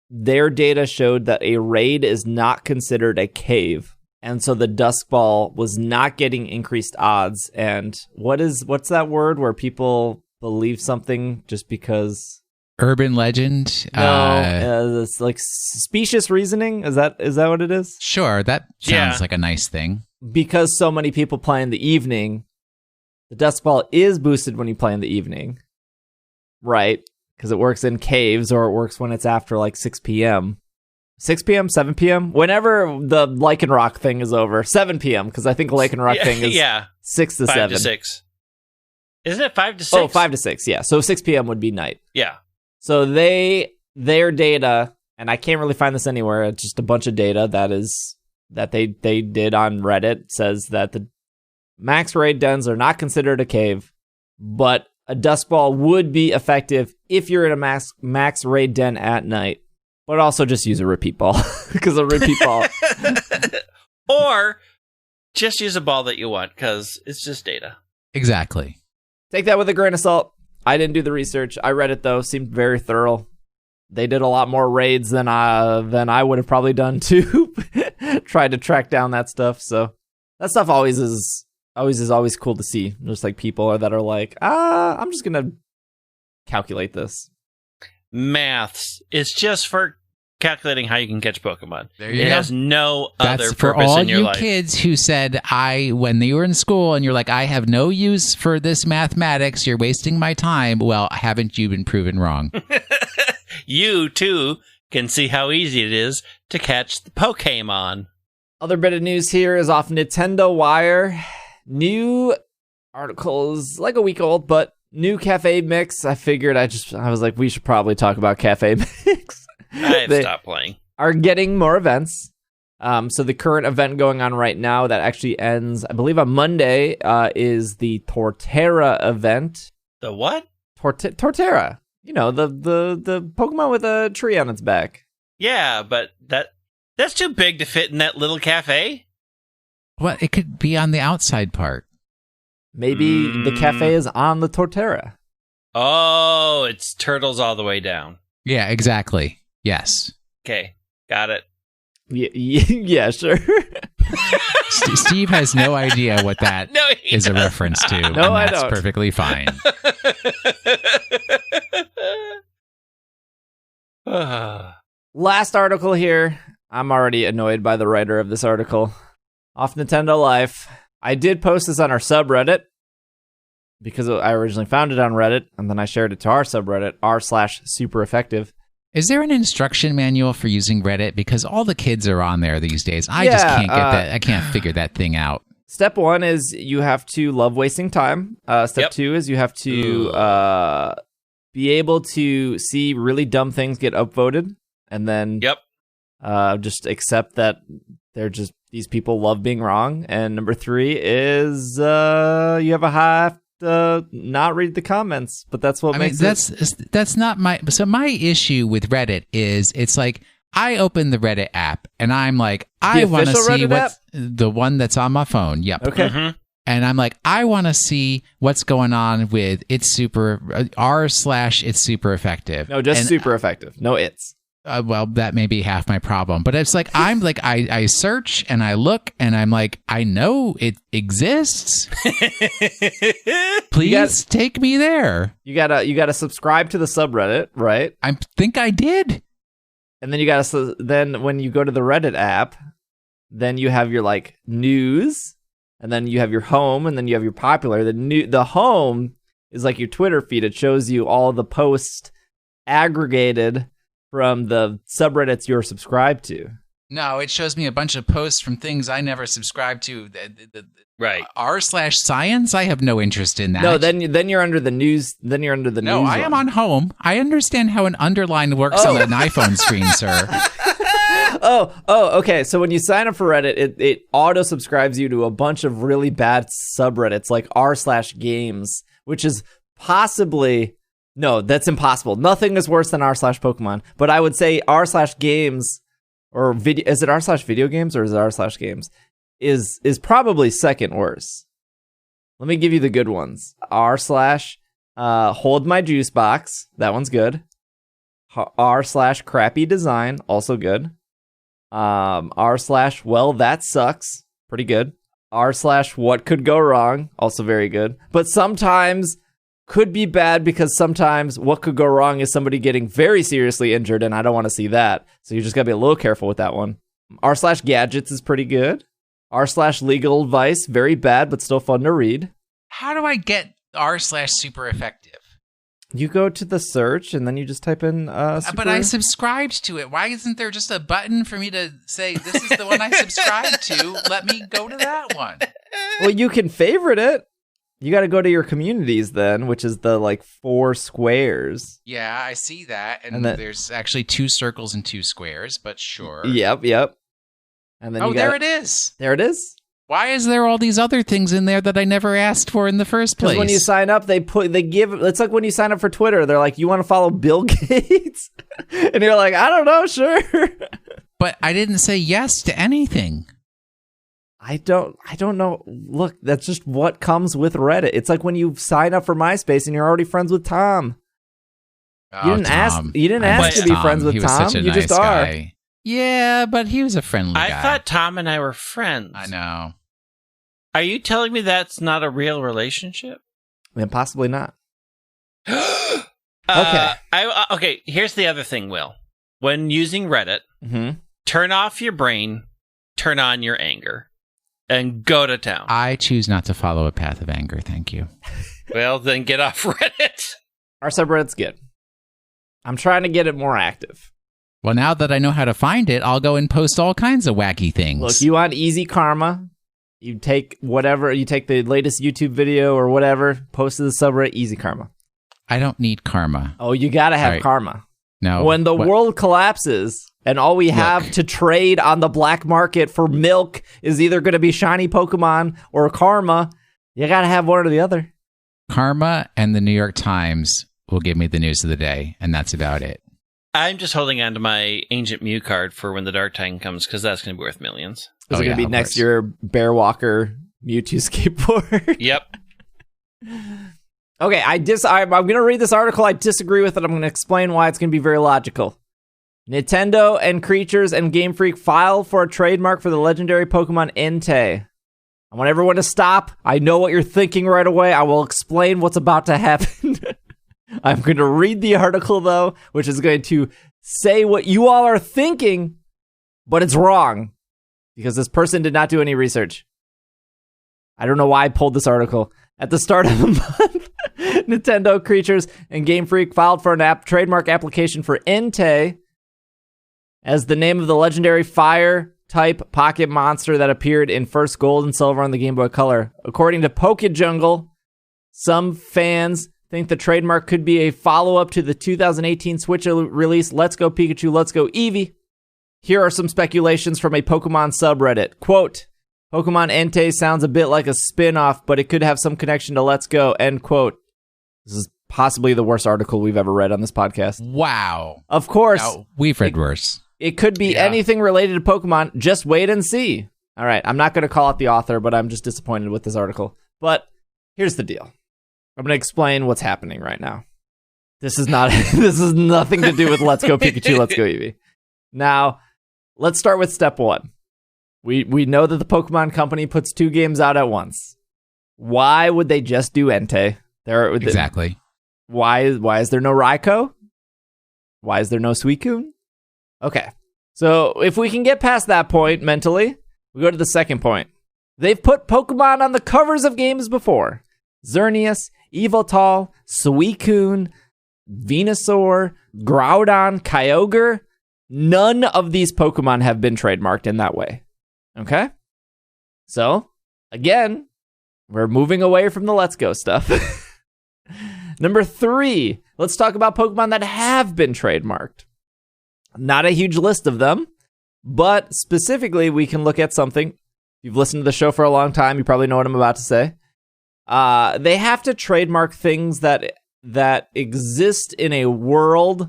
Their data showed that a raid is not considered a cave. And so the Dusk Ball was not getting increased odds. And what's that word where people believe something just because? Urban legend? No, it's like specious reasoning. Is that what it is? Sure, that sounds like a nice thing. Because so many people play in the evening, the Dusk Ball is boosted when you play in the evening. Right? Because it works in caves, or it works when it's after like 6 p.m. 6 p.m., 7 p.m. Whenever the Lichen Rock thing is over. 7 p.m. Because I think Lichen Rock thing is 6 to 7. 5 to 6. Isn't it 5 to 6? Oh, 5 to 6, yeah. So 6 p.m. would be night. Yeah. So their data, and I can't really find this anywhere, it's just a bunch of data that they did on Reddit, says that the max raid dens are not considered a cave, but a Dusk Ball would be effective if you're in a max raid den at night. But also just use a repeat ball, because a repeat ball. Or just use a ball that you want, because it's just data. Exactly. Take that with a grain of salt. I didn't do the research. I read it, though. Seemed very thorough. They did a lot more raids than I would have probably done, too. Tried to track down that stuff. So that stuff always is cool to see. Just like people that are like, I'm just going to calculate this. Maths is just for calculating how you can catch Pokemon. It has no other That's for purpose all in your you life. kids who said, when you were in school and you're like, I have no use for this mathematics, you're wasting my time. Well, haven't you been proven wrong? You, too, can see how easy it is to catch the Pokemon. Other bit of news here is off Nintendo Wire. New articles, like a week old, but new cafe mix. I figured I was like, we should probably talk about cafe mix. I've stopped playing. Are getting more events. So the current event going on right now that actually ends, I believe, on Monday, is the Torterra event. The what? Torterra. You know, the Pokemon with a tree on its back. Yeah, but that's too big to fit in that little cafe. Well, it could be on the outside part. Maybe the cafe is on the Torterra. Oh, it's turtles all the way down. Yeah, exactly. Yes. Okay, got it. Yeah, sure. Steve has no idea what that is a reference to. No, and I that's don't. perfectly fine. Last article here. I'm already annoyed by the writer of this article. Off Nintendo Life. I did post this on our subreddit because I originally found it on Reddit, and then I shared it to our subreddit, r/supereffective. Is there an instruction manual for using Reddit? Because all the kids are on there these days. I just can't get that. I can't figure that thing out. Step 1 is you have to love wasting time. Step 2 is you have to be able to see really dumb things get upvoted, and then just accept that they're just these people love being wrong. And number 3 is you have to not read the comments, but that's what makes it. That's not my. So my issue with Reddit is it's like I open the Reddit app and I'm like, I want to see what's the one that's on my phone. Yep. Okay. Mm-hmm. And I'm like, I want to see what's going on with it's super r/it's super effective. No, just super effective. No it's. Well, that may be half my problem, but it's like I'm like I search and I look and I'm like I know it exists. Please take me there. You gotta subscribe to the subreddit, right? I think I did. And then then when you go to the Reddit app, then you have your like news, and then you have your home, and then you have your popular. The home is like your Twitter feed. It shows you all the posts aggregated from the subreddits you're subscribed to. No, it shows me a bunch of posts from things I never subscribed to. Right. r/science? I have no interest in that. No, then you're under the news. Then you're under the news. No, I am on home. I understand how an underline works on an iPhone screen, sir. Oh, okay. So when you sign up for Reddit, it auto subscribes you to a bunch of really bad subreddits like r/games, which is possibly. No, that's impossible. Nothing is worse than r/Pokemon. But I would say r/games or video. Is it r/video games or is it r/games? Is probably second worst. Let me give you the good ones. Hold my juice box. That one's good. r/crappy design. Also good. r/well, that sucks. Pretty good. r/what could go wrong. Also very good. But sometimes could be bad because sometimes what could go wrong is somebody getting very seriously injured, and I don't want to see that. So you just gotta be a little careful with that one. r/gadgets is pretty good. r/legal advice, very bad, but still fun to read. How do I get r/super effective? You go to the search and then you just type in But I subscribed to it. Why isn't there just a button for me to say, this is the one I subscribed to? Let me go to that one. Well, you can favorite it. You got to go to your communities then, which is the 4 squares. Yeah, I see that. And then, there's actually 2 circles and 2 squares, but sure. Yep. And then there it is. There it is. Why is there all these other things in there that I never asked for in the first place? Because when you sign up, they give. It's like when you sign up for Twitter. They're like, "You want to follow Bill Gates?" And you're like, "I don't know, sure." But I didn't say yes to anything. I don't know. Look, that's just what comes with Reddit. It's like when you sign up for MySpace and you're already friends with Tom. Oh, you didn't ask. You didn't ask to be friends with Tom. Was such a you nice just are. guy. Yeah, but he was a friendly guy. I thought Tom and I were friends. I know. Are you telling me that's not a real relationship? Then possibly not. Okay. Okay, here's the other thing, Will. When using Reddit, turn off your brain, turn on your anger, and go to town. I choose not to follow a path of anger, thank you. Well, then get off Reddit. Our subreddit's good. I'm trying to get it more active. Well, now that I know how to find it, I'll go and post all kinds of wacky things. Look, you want easy karma? You take the latest YouTube video or whatever, post to the subreddit, easy karma. I don't need karma. Oh, you gotta have karma. No. When the world collapses and all we have to trade on the black market for milk is either going to be shiny Pokemon or karma, you gotta have one or the other. Karma and the New York Times will give me the news of the day, and that's about it. I'm just holding on to my Ancient Mew card for when the Dark Time comes, because that's going to be worth millions. Is it going to be next to your Bear Walker Mewtwo skateboard? Yep. Okay, I'm going to read this article. I disagree with it. I'm going to explain why it's going to be very logical. Nintendo and Creatures and Game Freak file for a trademark for the legendary Pokemon Entei. I want everyone to stop. I know what you're thinking right away. I will explain what's about to happen. I'm going to read the article, though, which is going to say what you all are thinking, but it's wrong because this person did not do any research. I don't know why I pulled this article. At the start of the month, Nintendo, Creatures, and Game Freak filed for an trademark application for Entei as the name of the legendary fire-type pocket monster that appeared in first Gold and Silver on the Game Boy Color. According to PokeJungle, some fans think the trademark could be a follow-up to the 2018 Switch release Let's Go Pikachu, Let's Go Eevee. Here are some speculations from a Pokemon subreddit. Quote, Pokemon Entei sounds a bit like a spin-off, but it could have some connection to Let's Go, end quote. This is possibly the worst article we've ever read on this podcast. Wow. Of course. No, we've read worse. It could be anything related to Pokemon. Just wait and see. All right, I'm not going to call out the author, but I'm just disappointed with this article. But here's the deal. I'm going to explain what's happening right now. This is nothing to do with Let's Go Pikachu, Let's Go Eevee. Now, let's start with step one. We know that the Pokemon Company puts 2 games out at once. Why would they just do Entei? Exactly. Why is there no Raikou? Why is there no Suicune? Okay. So if we can get past that point mentally, we go to the second point. They've put Pokemon on the covers of games before. Xerneas, Yveltal, Suicune, Venusaur, Groudon, Kyogre. None of these Pokemon have been trademarked in that way. Okay? So, again, we're moving away from the Let's Go stuff. Number 3, let's talk about Pokemon that have been trademarked. Not a huge list of them, but specifically we can look at something. If you've listened to the show for a long time, you probably know what I'm about to say. They have to trademark things that exist in a world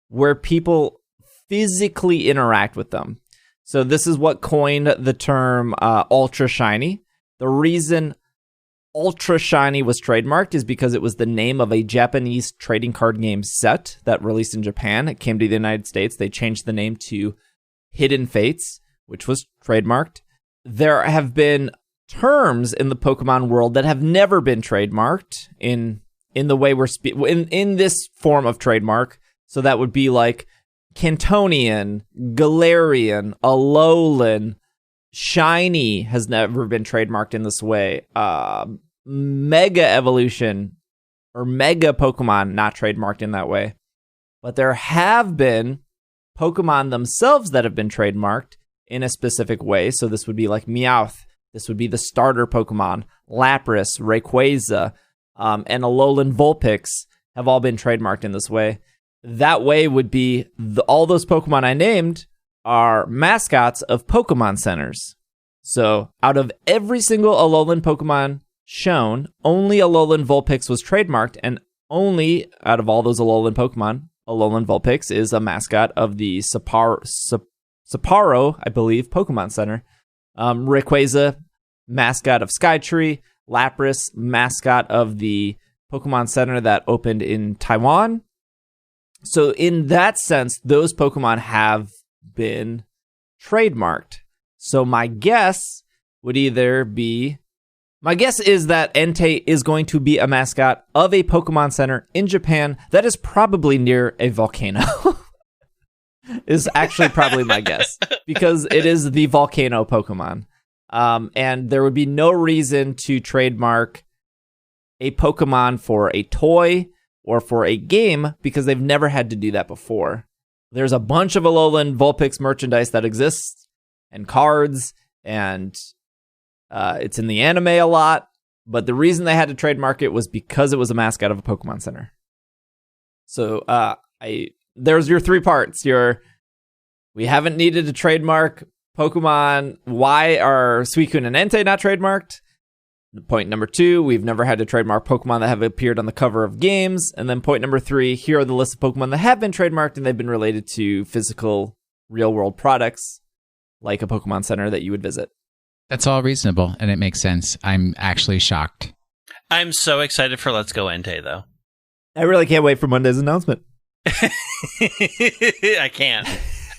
where people physically interact with them. So this is what coined the term ultra shiny. The reason Ultra Shiny was trademarked is because it was the name of a Japanese trading card game set that released in Japan. It came to the United States. They changed the name to Hidden Fates, which was trademarked. There have been terms in the Pokemon world that have never been trademarked in the way we're in this form of trademark. So that would be like Cantonian, Galarian, Alolan. Shiny has never been trademarked in this way. Mega Evolution or Mega Pokemon not trademarked in that way. But there have been Pokemon themselves that have been trademarked in a specific way. So this would be like Meowth. This would be the starter Pokemon. Lapras, Rayquaza, and Alolan Vulpix have all been trademarked in this way. That way would be all those Pokemon I named are mascots of Pokemon centers. So out of every single Alolan Pokemon shown, only Alolan Vulpix was trademarked, and only out of all those Alolan Pokemon, Alolan Vulpix is a mascot of the Sapporo, I believe, Pokemon Center. Rayquaza, mascot of Skytree. Lapras, mascot of the Pokemon Center that opened in Taiwan. So in that sense, those Pokemon have been trademarked. So my guess is that Entei is going to be a mascot of a Pokemon Center in Japan that is probably near a volcano. Is actually probably my guess, because it is the volcano Pokemon. And there would be no reason to trademark a Pokemon for a toy or for a game, because they've never had to do that before. There's a bunch of Alolan Vulpix merchandise that exists, and cards, and it's in the anime a lot, but the reason they had to trademark it was because it was a mascot of a Pokemon Center. So there's your three parts. We haven't needed to trademark Pokemon. Why are Suicune and Entei not trademarked? Point number 2, we've never had to trademark Pokemon that have appeared on the cover of games. And then point number 3, here are the list of Pokemon that have been trademarked, and they've been related to physical, real-world products, like a Pokemon Center that you would visit. That's all reasonable, and it makes sense. I'm actually shocked. I'm so excited for Let's Go Entei, though. I really can't wait for Monday's announcement. I can't.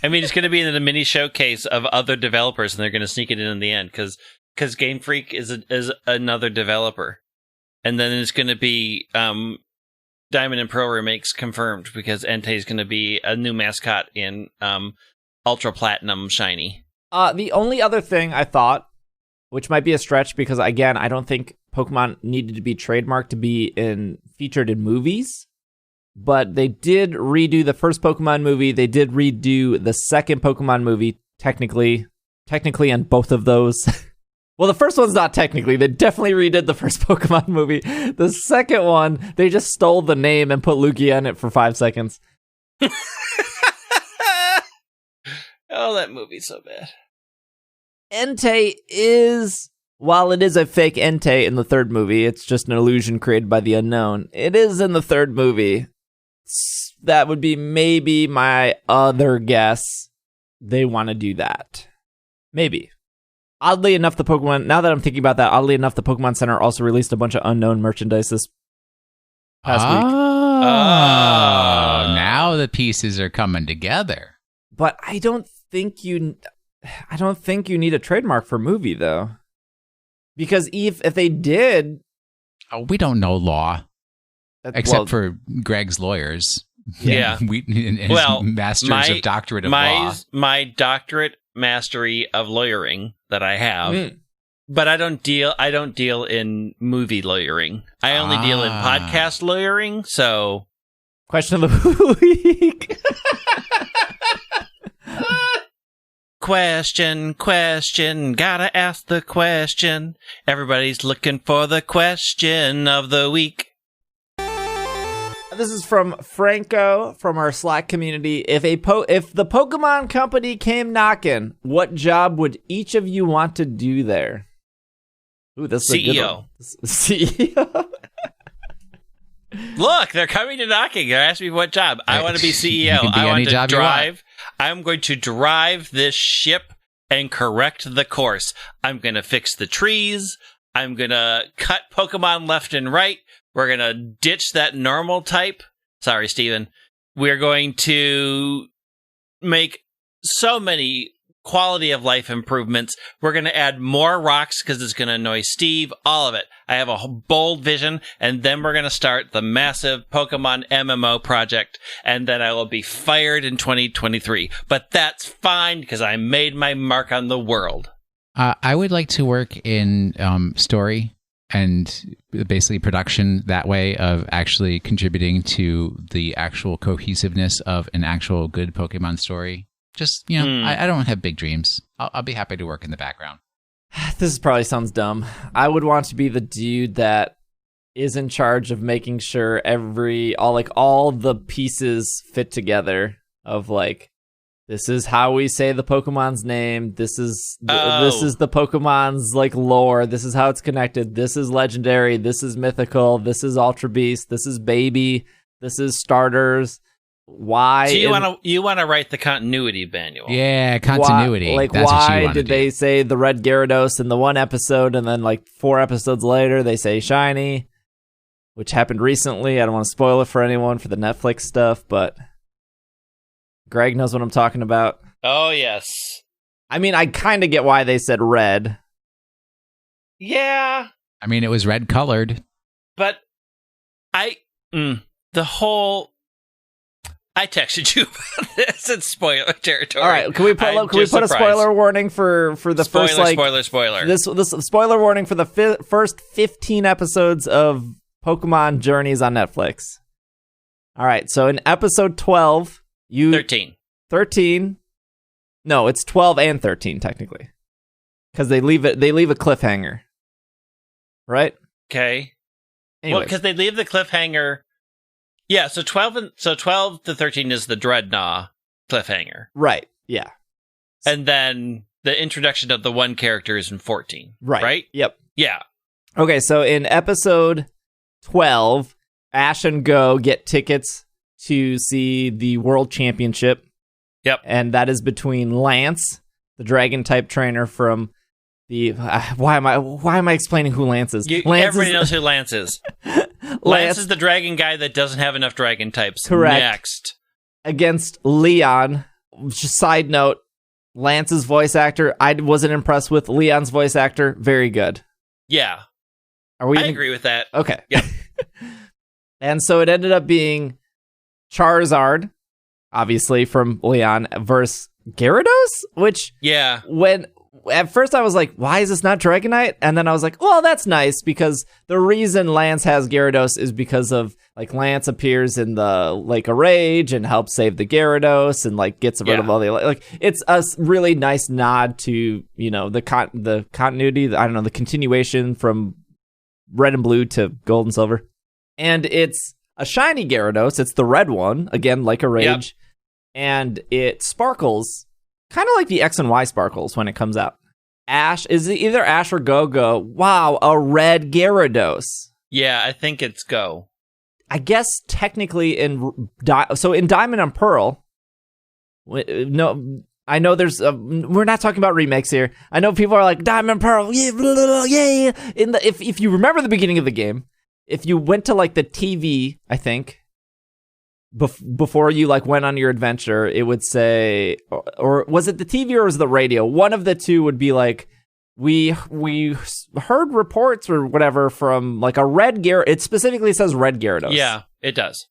I mean, it's going to be in a mini showcase of other developers, and they're going to sneak it in the end, because Game Freak is another developer. And then it's going to be Diamond and Pearl remakes confirmed, because Entei is going to be a new mascot in Ultra Platinum Shiny. The only other thing I thought, which might be a stretch, because again, I don't think Pokemon needed to be trademarked to be featured in movies, but they did redo the first Pokemon movie. They did redo the second Pokemon movie, technically on both of those. Well, the first one's not technically. They definitely redid the first Pokemon movie. The second one, they just stole the name and put Lugia in it for 5 seconds. Oh, that movie's so bad. Entei is, while it is a fake Entei in the third movie, it's just an illusion created by the unknown. It is in the third movie. That would be maybe my other guess. They want to do that. Maybe. Oddly enough, now that I'm thinking about that, the Pokemon Center also released a bunch of unknown merchandise this past week. Oh, now the pieces are coming together. But I don't think you need a trademark for movie, though. Because if they did... Oh, we don't know law. Except for Greg's lawyers. Yeah. Masters of Doctorate of Law. My doctorate mastery of lawyering that I have. But I don't deal in movie lawyering. I only deal in podcast lawyering, so... Question of the week. Question, gotta ask the question. Everybody's looking for the question of the week. This is from Franco from our Slack community. If the Pokemon Company came knocking, what job would each of you want to do there? Ooh, this is CEO. A good one. CEO. Look, they're coming to knocking. They're asking me what job. I want to be CEO. I want to drive. I'm going to drive this ship and correct the course. I'm going to fix the trees. I'm going to cut Pokemon left and right. We're going to ditch that normal type. Sorry, Steven. We're going to make so many quality of life improvements. We're going to add more rocks because it's going to annoy Steve. All of it. I have a bold vision, and then we're going to start the massive Pokemon MMO project, and then I will be fired in 2023. But that's fine because I made my mark on the world. I would like to work in story and basically production that way of actually contributing to the actual cohesiveness of an actual good Pokemon story. Just, I don't have big dreams. I'll be happy to work in the background. This probably sounds dumb. I would want to be the dude that is in charge of making sure all the pieces fit together of like, this is how we say the Pokemon's name. This is the Pokemon's like lore. This is how it's connected. This is legendary. This is mythical. This is Ultra Beast. This is Baby. This is starters. Why? So you want to write the continuity manual? Yeah, continuity. Why did they say the red Gyarados in the one episode, and then like 4 episodes later they say shiny, which happened recently? I don't want to spoil it for anyone for the Netflix stuff, but Greg knows what I'm talking about. Oh, yes. I mean, I kind of get why they said red. Yeah. I mean, it was red colored. But I texted you about this in spoiler territory. All right, can we put a spoiler warning for the first spoiler? This spoiler warning for the first 15 episodes of Pokemon Journeys on Netflix. All right, so in episode 12, 13. No, it's 12 and 13 technically, because they leave a cliffhanger, right? Okay. Anyways. Well, because they leave the cliffhanger. Yeah, so 12 to 13 is the Dreadnought cliffhanger. Right. Yeah. And then the introduction of the one character is in 14. Right? Yep. Yeah. Okay, so in episode 12, Ash and Go get tickets to see the World Championship. Yep. And that is between Lance, the dragon type trainer from the why am I explaining who Lance is? Everybody knows who Lance is. Lance is the dragon guy that doesn't have enough dragon types. Correct. Next. Against Leon. Just side note, Lance's voice actor, I wasn't impressed with. Leon's voice actor, very good. Yeah. I agree with that. Okay. Yep. And so it ended up being Charizard, obviously from Leon, versus Gyarados, which when at first I was like, why is this not Dragonite? And then I was like, well, that's nice, because the reason Lance has Gyarados is because of like Lance appears in the Lake of Rage and helps save the Gyarados and like gets rid of all the like. It's a really nice nod to the continuity. I don't know, the continuation from Red and Blue to Gold and Silver, and it's a shiny Gyarados. It's the red one again, Lake of Rage, and it sparkles. Kind of like the X and Y sparkles when it comes out. Ash, is it either Ash or Go? Wow, a red Gyarados. Yeah, I think it's Go. I guess technically in Diamond and Pearl, no, I know there's, we're not talking about remakes here. I know people are like, Diamond and Pearl, yeah, blah, blah, yeah. If you remember the beginning of the game, if you went to like the TV, I think, before you like went on your adventure, it would say, or was it the TV or was it the radio? One of the two would be like, we heard reports or whatever from like a red Gyarados. It specifically says red Gyarados. Yeah, it does.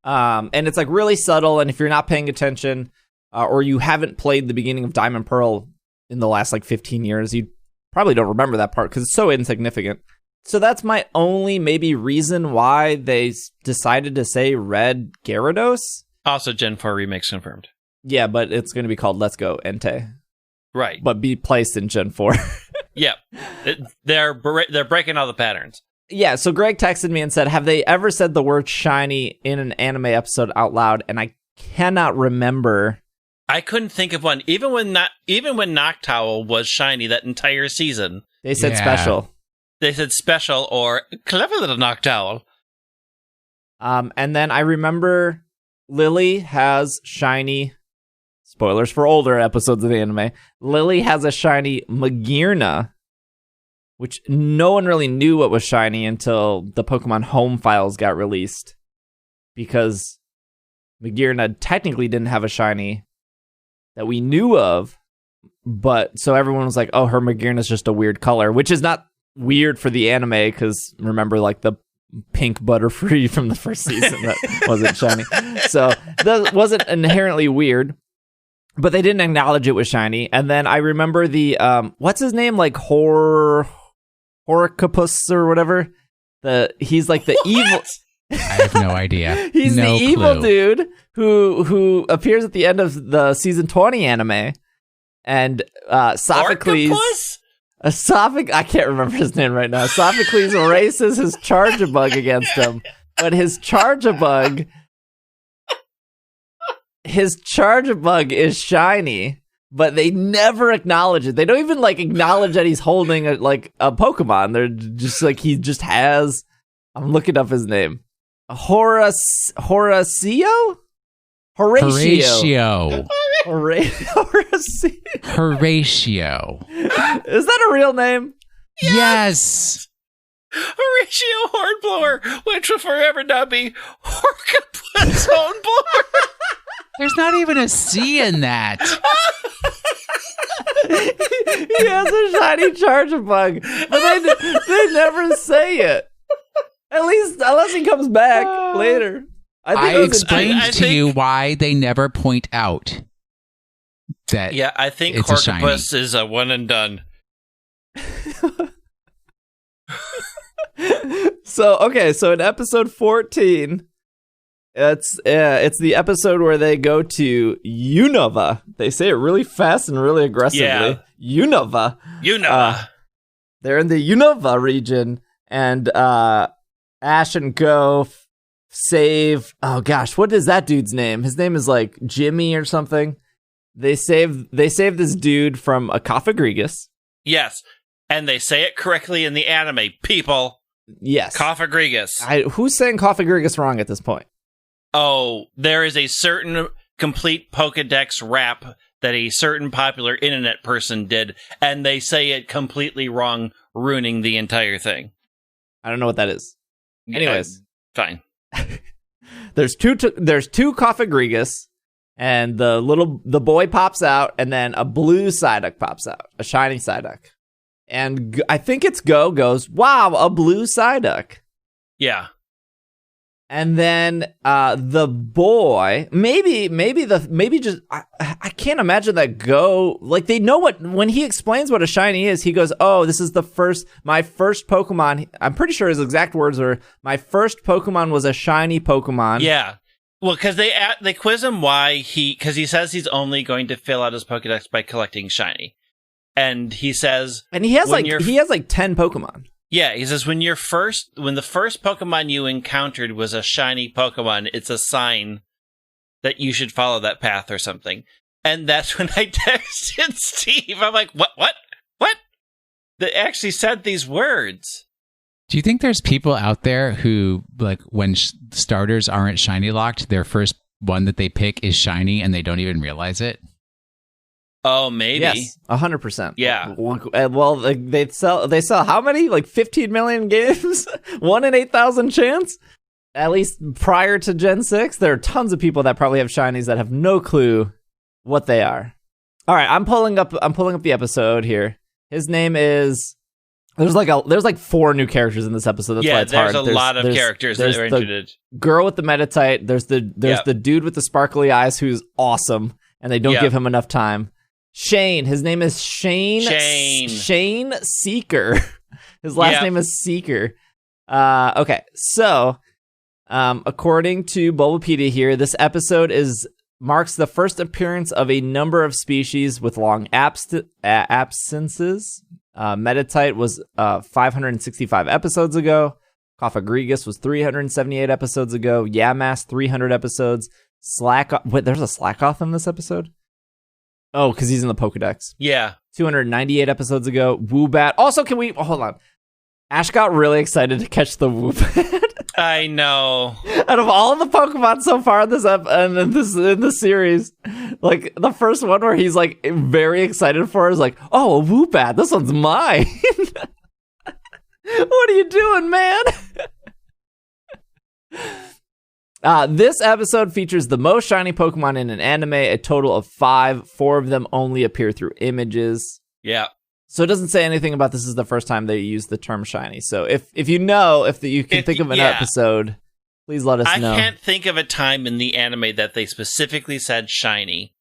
And it's like really subtle. And if you're not paying attention, or you haven't played the beginning of Diamond Pearl in the last like 15 years, you probably don't remember that part because it's so insignificant. So that's my only maybe reason why they decided to say red Gyarados. Also, Gen 4 remakes confirmed. Yeah, but it's going to be called Let's Go Entei. Right. But be placed in Gen 4. Yep. They're breaking all the patterns. Yeah, so Greg texted me and said, have they ever said the word shiny in an anime episode out loud? And I cannot remember. I couldn't think of one. Even when Noctowl was shiny that entire season. They said special. They said special or clever little Noctowl. And then I remember Lily has shiny, spoilers for older episodes of the anime, Lily has a shiny Magearna. which no one really knew what was shiny until the Pokemon Home files got released, because Magearna technically didn't have a shiny that we knew of, but so everyone was like, oh, her Magearna is just a weird color, which is not weird for the anime, because remember, like, the pink Butterfree from the first season that wasn't shiny. So that wasn't inherently weird, but they didn't acknowledge it was shiny. And then I remember the, what's his name? Like Horicopus or whatever. He's like the evil... I have no idea. He's no the evil clue. dude who appears at the end of the season 20 anime. And Sophocles... I can't remember his name right now. Sophocles races his Charjabug against him, but his Charjabug is shiny, but they never acknowledge it. They don't even like acknowledge that he's holding a Pokemon. They're just like, he just has. I'm looking up his name. Horacio. Horatio. Is that a real name? Yes. Horatio Hornblower, which will forever now be Horcapus Hornblower. There's not even a C in that. He has a shiny Charjabug, but they never say it. At least, unless he comes back later. I explained to you why they never point out that. Yeah, I think it's Horcapus is a one and done. So in episode 14, it's the episode where they go to Unova. They say it really fast and really aggressively. Yeah. Unova. They're in the Unova region, and Ash and Go save. Oh gosh, what is that dude's name? His name is like Jimmy or something. They save this dude from a Cophagrigus. Yes, and they say it correctly in the anime. People. Yes. Cophagrigus. Who's saying Cophagrigus wrong at this point? Oh, there is a certain complete Pokedex rap that a certain popular internet person did, and they say it completely wrong, ruining the entire thing. I don't know what that is. Anyways, fine. There's two Cophagrigus, and the boy pops out, and then a blue Psyduck pops out, a shiny Psyduck. And I think it's Go goes, wow, a blue Psyduck. Yeah. And then the boy, maybe just I can't imagine that Go, like, they know what, when he explains what a shiny is, he goes, oh, this is my first Pokemon. I'm pretty sure his exact words are, my first Pokemon was a shiny Pokemon. Yeah. Well, because they quiz him why because he says he's only going to fill out his Pokedex by collecting shiny. And he says, and he has like 10 Pokemon. Yeah, he says when the first Pokemon you encountered was a shiny Pokemon, it's a sign that you should follow that path or something. And that's when I texted Steve. I'm like, what? They actually said these words. Do you think there's people out there who, like, when starters aren't shiny locked, their first one that they pick is shiny and they don't even realize it? Oh, maybe. Yes, 100%. Yeah. Well, they sell how many? Like 15 million games? 1 in 8,000 chance? At least prior to Gen 6, there are tons of people that probably have shinies that have no clue what they are. All right, I'm pulling up the episode here. His name is there's like 4 new characters in this episode. That's why it's hard. There's a lot of characters that are introduced. Girl with the Meditite, there's the dude with the sparkly eyes who's awesome, and they don't give him enough time. Shane. His name is Shane Seeker. His last name is Seeker. Okay, so according to Bulbapedia here, this episode marks the first appearance of a number of species with long absences. Meditite was 565 episodes ago. Cophagrigus was 378 episodes ago. Yamask 300 episodes. There's a Slackoth in this episode? Oh, because he's in the Pokedex. Yeah. 298 episodes ago. Woobat. Also, hold on. Ash got really excited to catch the Woobat. I know. Out of all of the Pokemon so far in this series, like the first one where he's like very excited for is like, oh, a Woobat. This one's mine. What are you doing, man? This episode features the most shiny Pokemon in an anime, a total of 5. 4 of them only appear through images. Yeah. So it doesn't say anything about this is the first time they use the term shiny. So if you know, you can think of an episode, please let us know. I can't think of a time in the anime that they specifically said shiny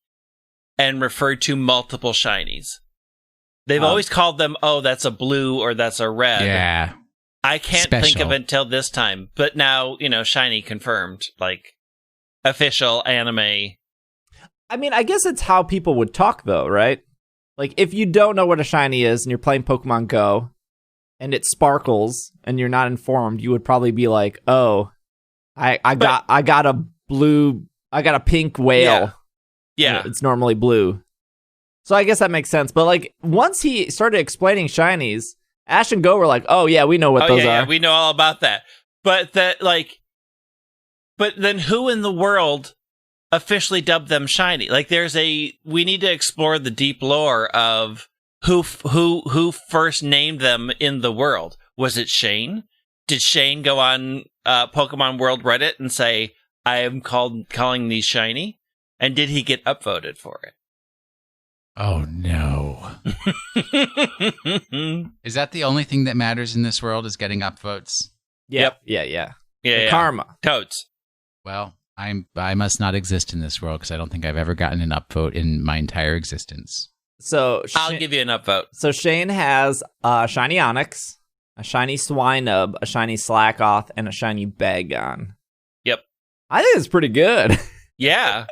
and referred to multiple shinies. They've always called them, oh, that's a blue or that's a red. Yeah. I can't think of it until this time. But now, shiny confirmed. Like, official anime. I mean, I guess it's how people would talk, though, right? Like, if you don't know what a shiny is and you're playing Pokemon Go and it sparkles and you're not informed, you would probably be like, oh, I got a pink whale. Yeah. It's normally blue. So I guess that makes sense. But, like, once he started explaining shinies, Ash and Go were like, oh, yeah, we know what those are. Yeah, we know all about that. But but then who in the world officially dubbed them shiny? Like, we need to explore the deep lore of who first named them in the world. Was it Shane? Did Shane go on Pokemon World Reddit and say, I am calling these shiny? And did he get upvoted for it? Oh, no. Is that the only thing that matters in this world, is getting upvotes? Yep. Yeah. Karma. Totes. Well, I must not exist in this world because I don't think I've ever gotten an upvote in my entire existence. So I'll give you an upvote. So Shane has a shiny Onyx, a shiny Swinub, a shiny Slackoth, and a shiny Bagon. Yep. I think it's pretty good. Yeah.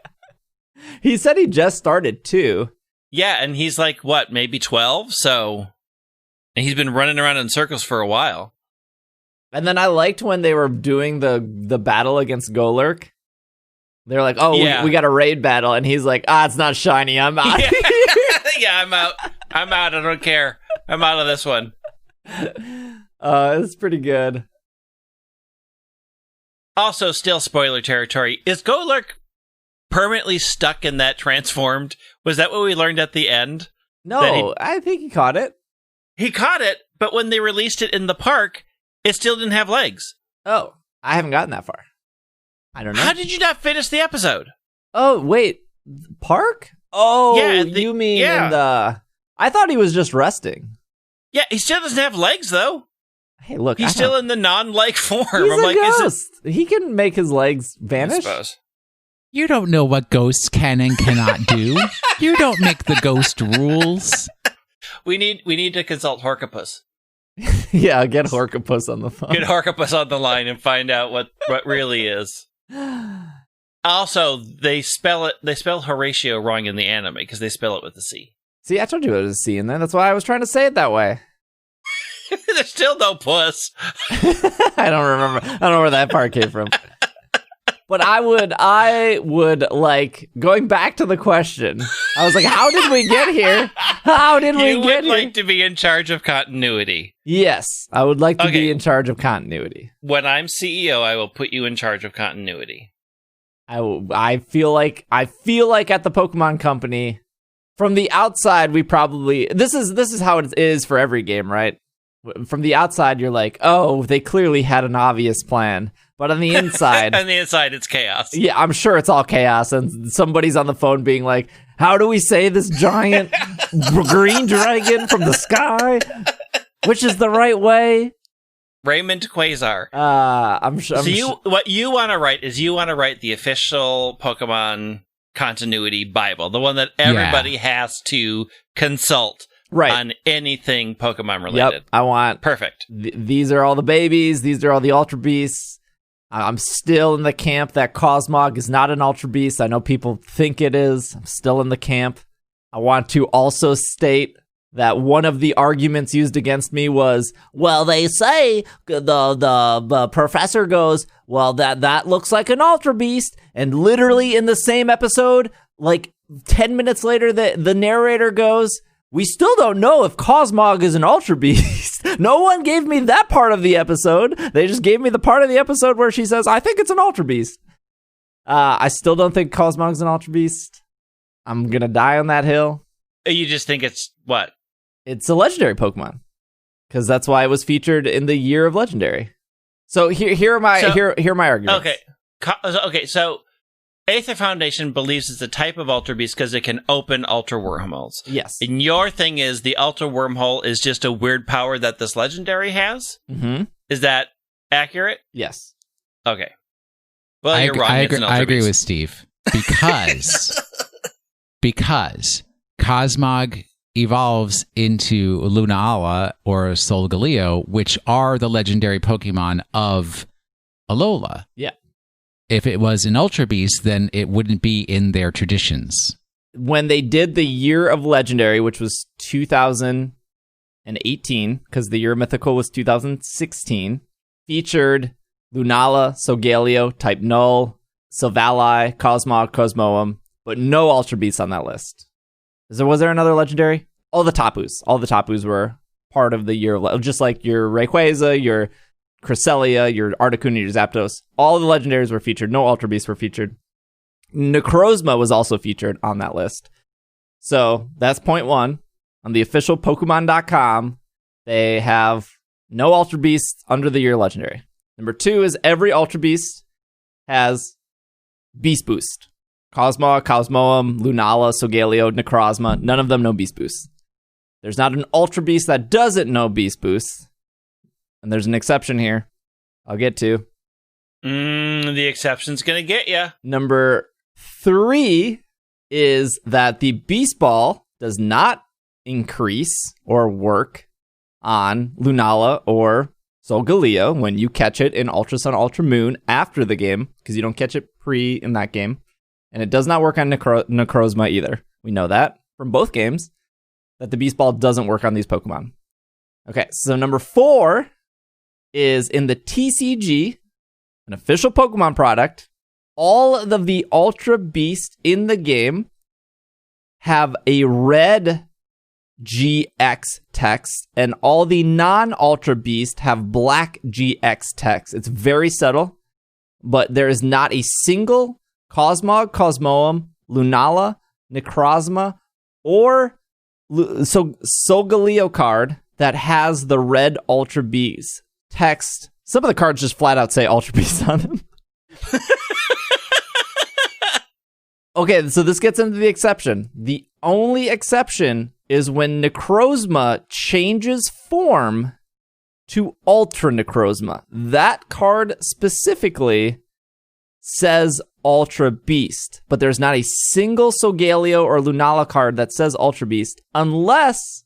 He said he just started too. Yeah, and he's like, what, maybe 12? And he's been running around in circles for a while. And then I liked when they were doing the battle against Golurk. They're like, oh, yeah. we got a raid battle. And he's like, it's not shiny. I'm out. Yeah, I'm out. I don't care. I'm out of this one. It's pretty good. Also, still spoiler territory. Is Golurk permanently stuck in that transformed? Was that what we learned at the end? No, I think he caught it. He caught it, but when they released it in the park, it still didn't have legs. Oh, I haven't gotten that far. I don't know. How did you not finish the episode? Oh, wait. Park? Oh, yeah, you mean in the... I thought he was just resting. Yeah, he still doesn't have legs, though. Hey, look. He's still in the non-leg form. He's a ghost. He can make his legs vanish. I suppose. You don't know what ghosts can and cannot do. You don't make the ghost rules. We need to consult Horcopus. Yeah, get Horcopus on the phone. Get Horcopus on the line and find out what really is. Also, they spell Horatio wrong in the anime because they spell it with a C. See, I told you it was a C in there. That's why I was trying to say it that way. There's still no puss. I don't remember. I don't know where that part came from. But I would like, going back to the question, I was like, how did we get here? How did we get here? You would like to be in charge of continuity. Yes, I would like to be in charge of continuity. When I'm CEO, I will put you in charge of continuity. I feel like at the Pokemon Company, from the outside, we probably, this is how it is for every game, right? From the outside, you're like, oh, they clearly had an obvious plan. But on the inside... on the inside, it's chaos. Yeah, I'm sure it's all chaos. And somebody's on the phone being like, how do we say this giant green dragon from the sky? Which is the right way? Raymond Quasar. I'm sure. What you want to write is you want to write the official Pokemon continuity Bible. The one that everybody has to consult. Right. On anything Pokemon related. Yep, I want... Perfect. These are all the babies. These are all the Ultra Beasts. I'm still in the camp that Cosmog is not an Ultra Beast. I know people think it is. I'm still in the camp. I want to also state that one of the arguments used against me was, well, they say the professor goes, well, that looks like an Ultra Beast. And literally in the same episode, like 10 minutes later, the narrator goes, we still don't know if Cosmog is an Ultra Beast. No one gave me that part of the episode. They just gave me the part of the episode where she says, I think it's an Ultra Beast. I still don't think Cosmog's an Ultra Beast. I'm going to die on that hill. You just think it's what? It's a legendary Pokemon. because that's why it was featured in the year of Legendary. So here are my arguments. Okay. So Aether Foundation believes it's a type of Ultra Beast because it can open Ultra Wormholes. Yes. And your thing is the Ultra Wormhole is just a weird power that this Legendary has? Mm-hmm. Is that accurate? Yes. Okay. Well, you're wrong. I agree with Steve because Cosmog evolves into Lunala or Solgaleo, which are the legendary Pokemon of Alola. Yeah. If it was an Ultra Beast, then it wouldn't be in their traditions. When they did the year of Legendary, which was 2018, because the year of Mythical was 2016, featured Lunala, Solgaleo, Type Null, Silvally, Cosmog, Cosmoem, but no Ultra Beasts on that list. Was there another Legendary? All the Tapus were part of the year of just like your Rayquaza, your Cresselia, your Articuno, your Zapdos. All the Legendaries were featured. No Ultra Beasts were featured. Necrozma was also featured on that list. So that's point one. On the official Pokemon.com, they have no Ultra Beasts under the year Legendary. Number two is every Ultra Beast has Beast Boost. Cosmog, Cosmoem, Lunala, Solgaleo, Necrozma, none of them know Beast Boost. There's not an Ultra Beast that doesn't know Beast Boost. And there's an exception here. I'll get to. The exception's going to get you. Number three is that the Beast Ball does not increase or work on Lunala or Solgaleo when you catch it in Ultra Sun, Ultra Moon after the game, because you don't catch it pre in that game. And it does not work on Necrozma either. We know that from both games, that the Beast Ball doesn't work on these Pokemon. Okay, so number four is in the TCG, an official Pokemon product, all of the Ultra Beasts in the game have a red GX text, and all the non-Ultra Beasts have black GX text. It's very subtle, but there is not a single Cosmog, Cosmoem, Lunala, Necrozma, or Solgaleo card that has the red Ultra Beast text. Some of the cards just flat out say Ultra Beast on them. Okay, so this gets into the exception. The only exception is when Necrozma changes form to Ultra Necrozma. That card specifically says Ultra Beast, but there's not a single Solgaleo or Lunala card that says Ultra Beast unless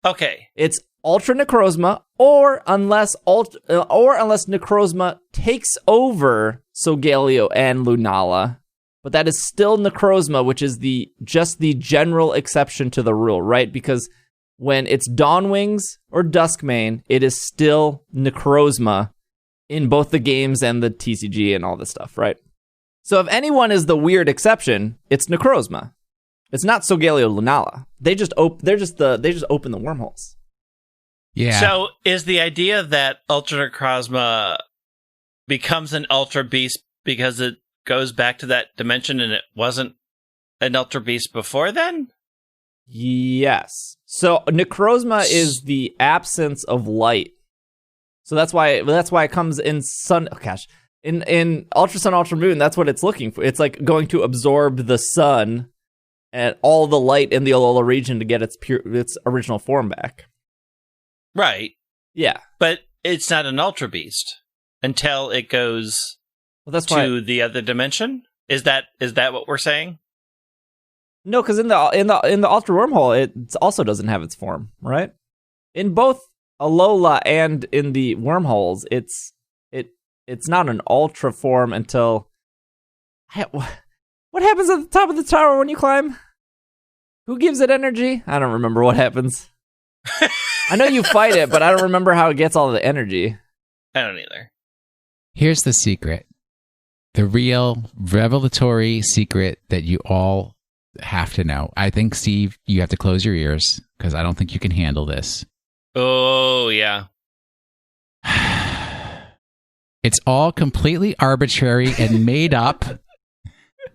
it's Ultra Necrozma or unless Necrozma takes over Solgaleo and Lunala. But that is still Necrozma, which is just the general exception to the rule, right? Because when it's Dawnwings or Duskmane, it is still Necrozma in both the games and the TCG and all this stuff, right? So if anyone is the weird exception, it's Necrozma. It's not Solgaleo Lunala. They just open the wormholes. Yeah. So is the idea that Ultra Necrozma becomes an Ultra Beast because it goes back to that dimension and it wasn't an Ultra Beast before then? Yes. So Necrozma is the absence of light. So that's why it comes in in Ultra Sun, Ultra Moon. That's what it's looking for. It's like going to absorb the sun and all the light in the Alola region to get its original form back. Right. Yeah. But it's not an Ultra Beast until it goes to the other dimension. Is that what we're saying? No, because in the Ultra Wormhole, it also doesn't have its form, right? In both Alola and in the wormholes, it's not an Ultra form until what happens at the top of the tower when you climb? Who gives it energy? I don't remember what happens. I know you fight it, but I don't remember how it gets all the energy. I don't either. Here's the secret. The real revelatory secret that you all have to know. I think, Steve, you have to close your ears because I don't think you can handle this. Oh, yeah. It's all completely arbitrary and made up.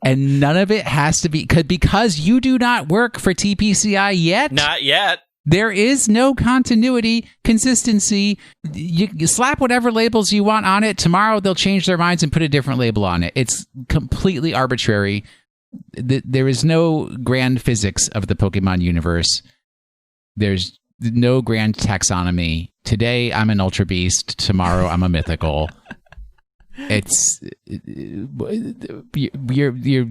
And none of it has to be because you do not work for TPCI yet. Not yet. There is no continuity, consistency. You slap whatever labels you want on it. Tomorrow they'll change their minds and put a different label on it. It's completely arbitrary. There is no grand physics of the Pokemon universe. There's no grand taxonomy. Today I'm an Ultra Beast. Tomorrow I'm a Mythical. It's you're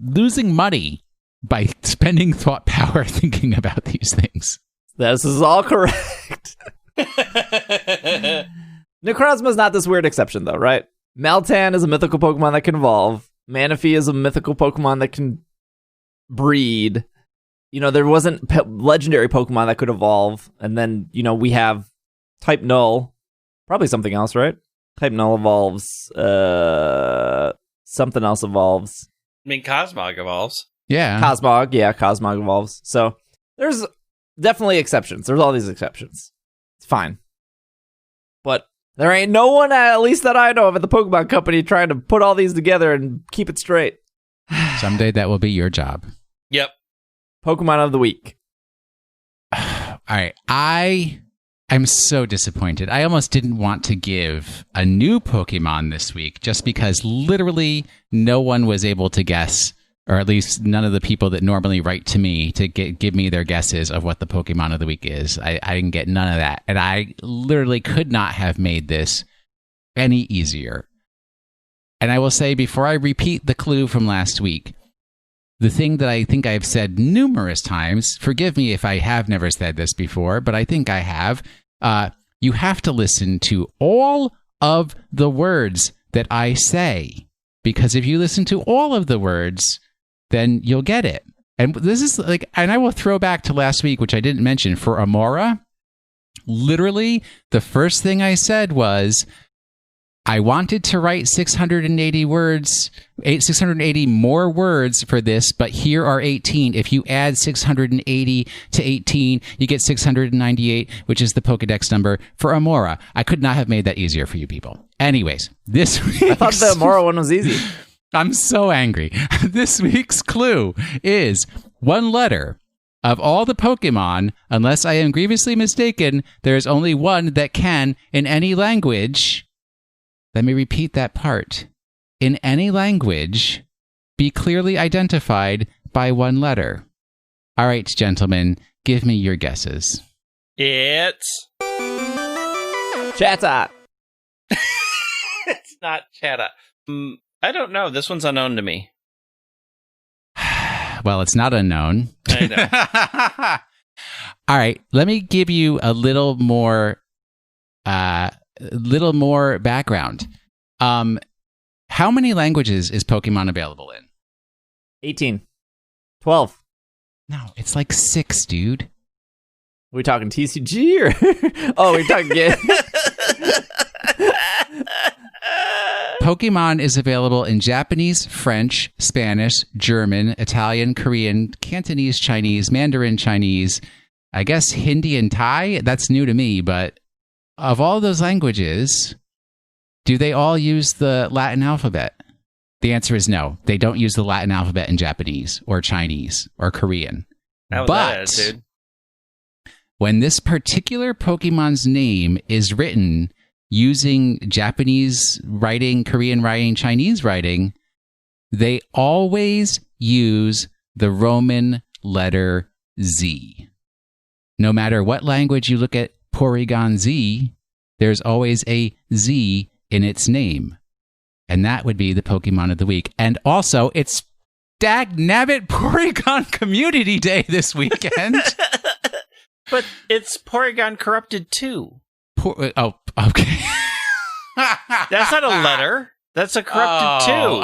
losing money by spending thought power thinking about these things. This is all correct. Necrozma is not this weird exception, though, right? Meltan is a mythical Pokemon that can evolve. Manaphy is a mythical Pokemon that can breed. You know, there wasn't legendary Pokemon that could evolve. And then, you know, we have Type Null. Probably something else, right? Type Null evolves. Something else evolves. I mean, Cosmog evolves. Yeah. Cosmog evolves. So there's definitely exceptions. There's all these exceptions. It's fine. But there ain't no one, at least that I know of, at the Pokemon Company trying to put all these together and keep it straight. Someday that will be your job. Yep. Pokemon of the week. All right. I'm so disappointed. I almost didn't want to give a new Pokemon this week just because literally no one was able to guess, or at least none of the people that normally write to me to give me their guesses of what the Pokemon of the week is. I didn't get none of that. And I literally could not have made this any easier. And I will say, before I repeat the clue from last week, the thing that I think I've said numerous times, forgive me if I have never said this before, but I think I have, you have to listen to all of the words that I say. Because if you listen to all of the words, then you'll get it. And this is like, and I will throw back to last week, which I didn't mention, for Amora. Literally, the first thing I said was, I wanted to write 680 words, 680 more words for this, but here are 18. If you add 680 to 18, you get 698, which is the Pokedex number for Amora. I could not have made that easier for you people. Anyways, this week's... I thought the Amora one was easy. I'm so angry. This week's clue is one letter. Of all the Pokemon, unless I am grievously mistaken, there is only one that can, in any language... Let me repeat that part. In any language, be clearly identified by one letter. All right, gentlemen, give me your guesses. It's... Chatot. It's not Chatot. I don't know. This one's unknown to me. Well, it's not unknown. I know. All right, let me give you a little more background. How many languages is Pokemon available in? 18. 12. No, it's like 6, dude. Are we talking TCG or? Oh, we're talking game. Pokemon is available in Japanese, French, Spanish, German, Italian, Korean, Cantonese, Chinese, Mandarin Chinese, I guess Hindi and Thai. That's new to me, but of all those languages, do they all use the Latin alphabet? The answer is no. They don't use the Latin alphabet in Japanese or Chinese or Korean. That was But that attitude. when this particular Pokemon's name is written using Japanese writing, Korean writing, Chinese writing, they always use the Roman letter Z. No matter what language you look at Porygon Z, there's always a Z in its name. And that would be the Pokemon of the week. And also, it's Dagnabbit Porygon Community Day this weekend. But it's Porygon Corrupted too. Oh, okay. That's not a letter. That's a Corrupted too.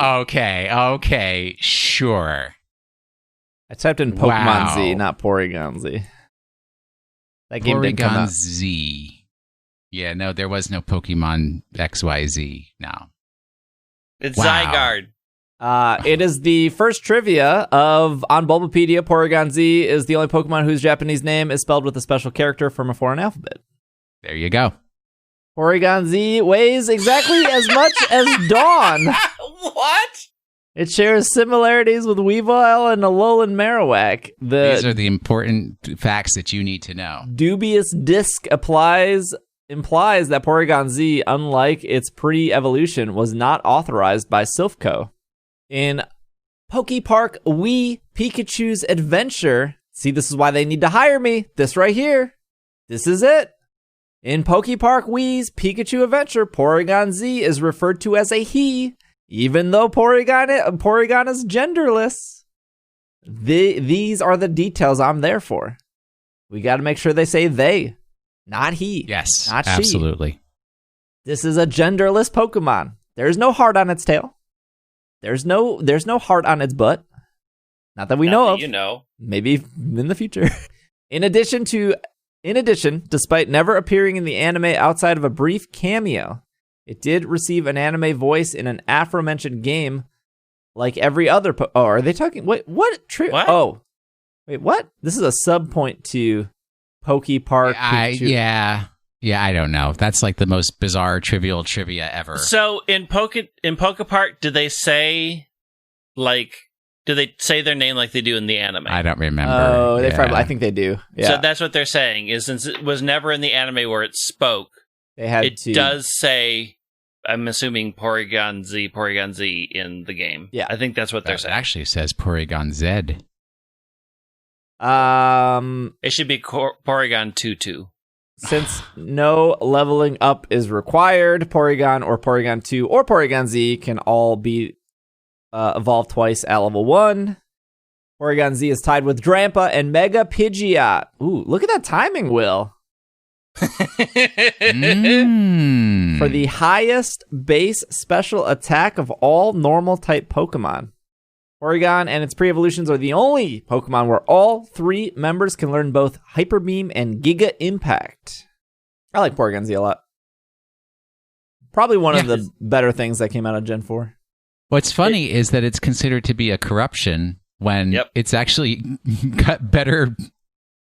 Okay, sure. I typed in Pokemon Wow. Z, not Porygon Z. That game didn't come Porygon out. Z. Yeah, no, there was no Pokemon XYZ. No. It's Wow. Zygarde. It is the first trivia of on Bulbapedia. Porygon Z is the only Pokemon whose Japanese name is spelled with a special character from a foreign alphabet. There you go. Porygon Z weighs exactly as much as Dawn. What? It shares similarities with Weavile and Alolan Marowak. These are the important facts that you need to know. Dubious Disc implies that Porygon Z, unlike its pre-evolution, was not authorized by Silphco. In Pokepark Wii Pikachu's Adventure, see, this is why they need to hire me. This right here. This is it. In Pokepark Wii's Pikachu Adventure, Porygon Z is referred to as a he, even though Porygon is genderless. These are the details I'm there for. We got to make sure they say they, not he. Yes, not absolutely. She. This is a genderless Pokemon. There's no heart on its tail. There's no heart on its butt. Not that we know of. You know. Maybe in the future. In addition, despite never appearing in the anime outside of a brief cameo, it did receive an anime voice in an aforementioned game, like every other. Are they talking? Wait, what? What? Oh, wait, what? This is a sub point to Pokepark. Yeah, I don't know. That's like the most bizarre, trivial trivia ever. So in Pokepark, do they say their name like they do in the anime? I don't remember. Oh, they probably. I think they do. Yeah. So that's what they're saying. Is since it was never in the anime where it spoke, they had it to. does say. I'm assuming Porygon Z in the game. Yeah, I think that's what they're It saying. actually says Porygon Z. It should be Porygon 2-2. Since no leveling up is required, Porygon or Porygon 2 or Porygon Z can all be evolved twice at level 1. Porygon Z is tied with Drampa and Mega Pidgeot. Ooh, look at that timing, Will. For the highest base special attack of all normal type Pokemon. Porygon and its pre-evolutions are the only Pokemon where all 3 members can learn both Hyper Beam and Giga Impact. I like Porygon Z a lot. Probably one of the better things that came out of Gen 4. What's funny is that it's considered to be a corruption when it's actually got better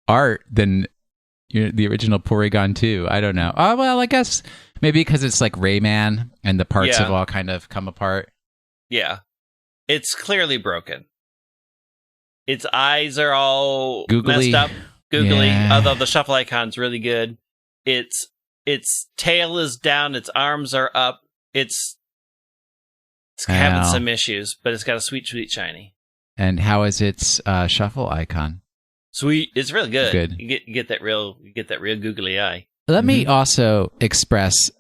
art than the original Porygon 2. I don't know. Oh, well, I guess maybe because it's like Rayman and the parts have all kind of come apart. Yeah. It's clearly broken. Its eyes are all Googly. messed up. Googly, Yeah. although the shuffle icon's really good. Its tail is down, its arms are up. It's having some issues, but it's got a sweet, sweet shiny. And how is its shuffle icon? Sweet. It's really good. Good. You get that real googly eye. Let me also express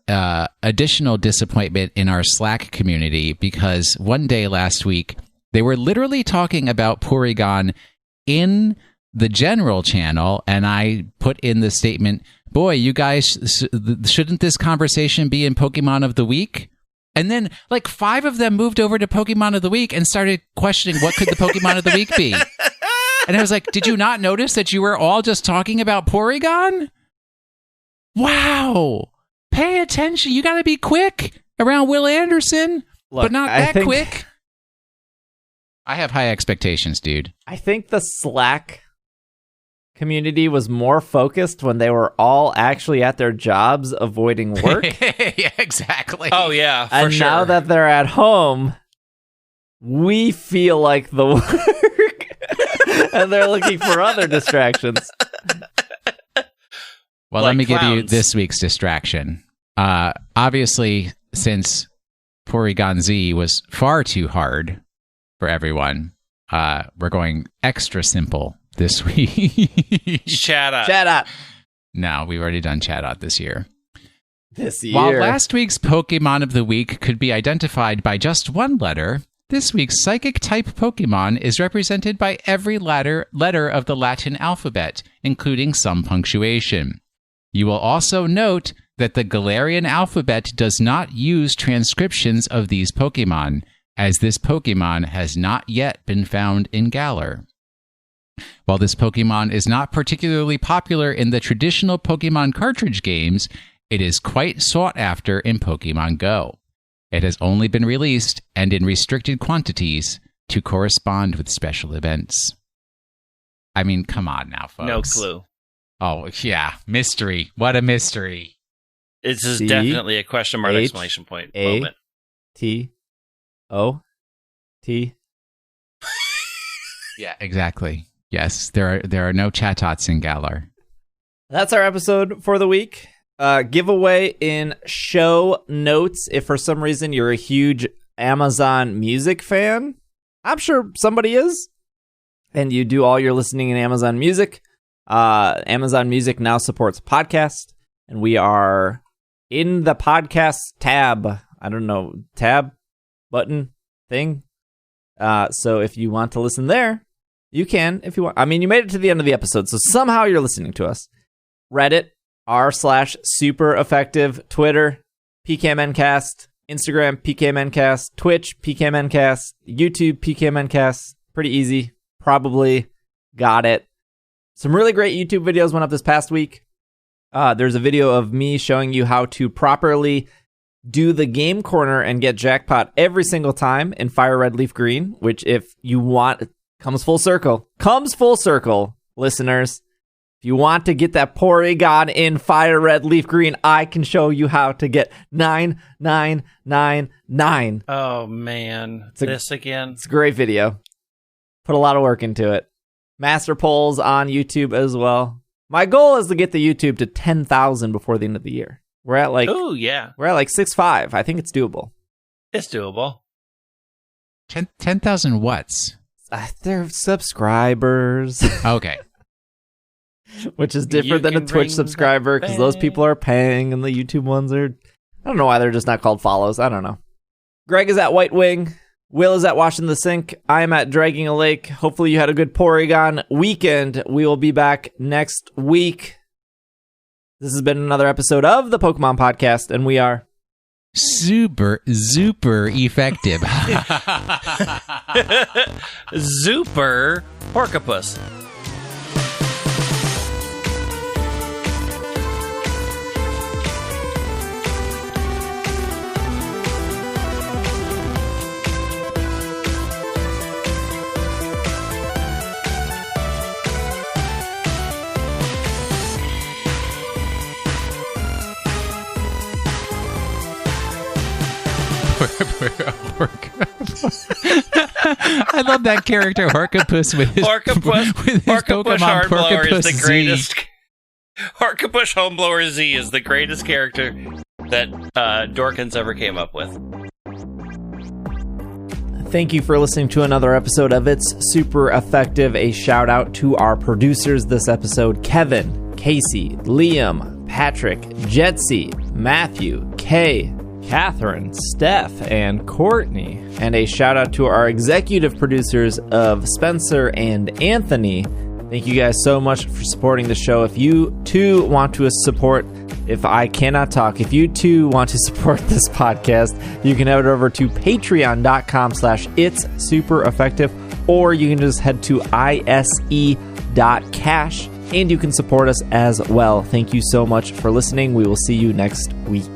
additional disappointment in our Slack community because one day last week, they were literally talking about Porygon in the general channel, and I put in the statement, boy, you guys, shouldn't this conversation be in Pokemon of the Week? And then like 5 of them moved over to Pokemon of the Week and started questioning what could the Pokemon of the Week be? And I was like, did you not notice that you were all just talking about Porygon? Wow. Pay attention. You got to be quick around Will Anderson, but not that quick. I have high expectations, dude. I think the Slack community was more focused when they were all actually at their jobs avoiding work. Yeah, exactly. Oh, yeah, and for sure. now that they're at home, we feel like the work. And they're looking for other distractions. Well, like let me clowns. give you this week's distraction. Obviously, since Porygon Z was far too hard for everyone, we're going extra simple this week. Chat No, we've already done Chatot this year. This year. While last week's Pokemon of the Week could be identified by just one letter, this week's Psychic-type Pokemon is represented by every letter of the Latin alphabet, including some punctuation. You will also note that the Galarian alphabet does not use transcriptions of these Pokemon, as this Pokemon has not yet been found in Galar. While this Pokemon is not particularly popular in the traditional Pokemon cartridge games, it is quite sought after in Pokemon Go. It has only been released and in restricted quantities to correspond with special events. I mean, come on now, folks. No clue. Oh, yeah. Mystery. What a mystery. This is definitely a question mark exclamation point moment. T-O-T T. Yeah, exactly. Yes, there are no chat-tots in Galar. That's our episode for the week. Giveaway in show notes. If for some reason you're a huge Amazon Music fan, I'm sure somebody is, and you do all your listening in Amazon Music. Amazon Music now supports podcast, and we are in the podcast tab. I don't know, tab, button, thing. So if you want to listen there, you can if you want. I mean, you made it to the end of the episode, so somehow you're listening to us. Reddit, r/super effective, Twitter, PKMNcast, Instagram, PKMNcast, Twitch, PKMNcast, YouTube, PKMNcast. Pretty easy. Probably got it. Some really great YouTube videos went up this past week. There's a video of me showing you how to properly do the game corner and get jackpot every single time in Fire Red Leaf Green, which if you want, comes full circle, listeners. If you want to get that Porygon in Fire Red Leaf Green, I can show you how to get 9999. Oh, man. This again? It's a great video. Put a lot of work into it. Master polls on YouTube as well. My goal is to get the YouTube to 10,000 before the end of the year. We're at like 6.5. I think it's doable. It's doable. 10,000 what's? They're subscribers. Okay. Which is different than a Twitch subscriber because those people are paying and the YouTube ones are... I don't know why they're just not called follows. I don't know. Greg is at White Wing. Will is at Washing the Sink. I'm at Dragging a Lake. Hopefully you had a good Porygon weekend. We will be back next week. This has been another episode of the Pokemon Podcast, and we are... super effective. Super Porcupus. I love that character, Horcrux, with his Pokemon Hornblower is the Z. greatest. Horcrux Homeblower Z is the greatest character that Dorkins ever came up with. Thank you for listening to another episode of It's Super Effective. A shout out to our producers this episode, Kevin, Casey, Liam, Patrick, Jetsy, Matthew, Kay, Catherine, Steph, and Courtney. And a shout out to our executive producers of Spencer and Anthony. Thank you guys so much for supporting the show. If you too want to support, if I cannot talk, if you too want to support this podcast, you can head over to patreon.com/it's super effective, or you can just head to ise.cash and you can support us as well. Thank you so much for listening. We will see you next week.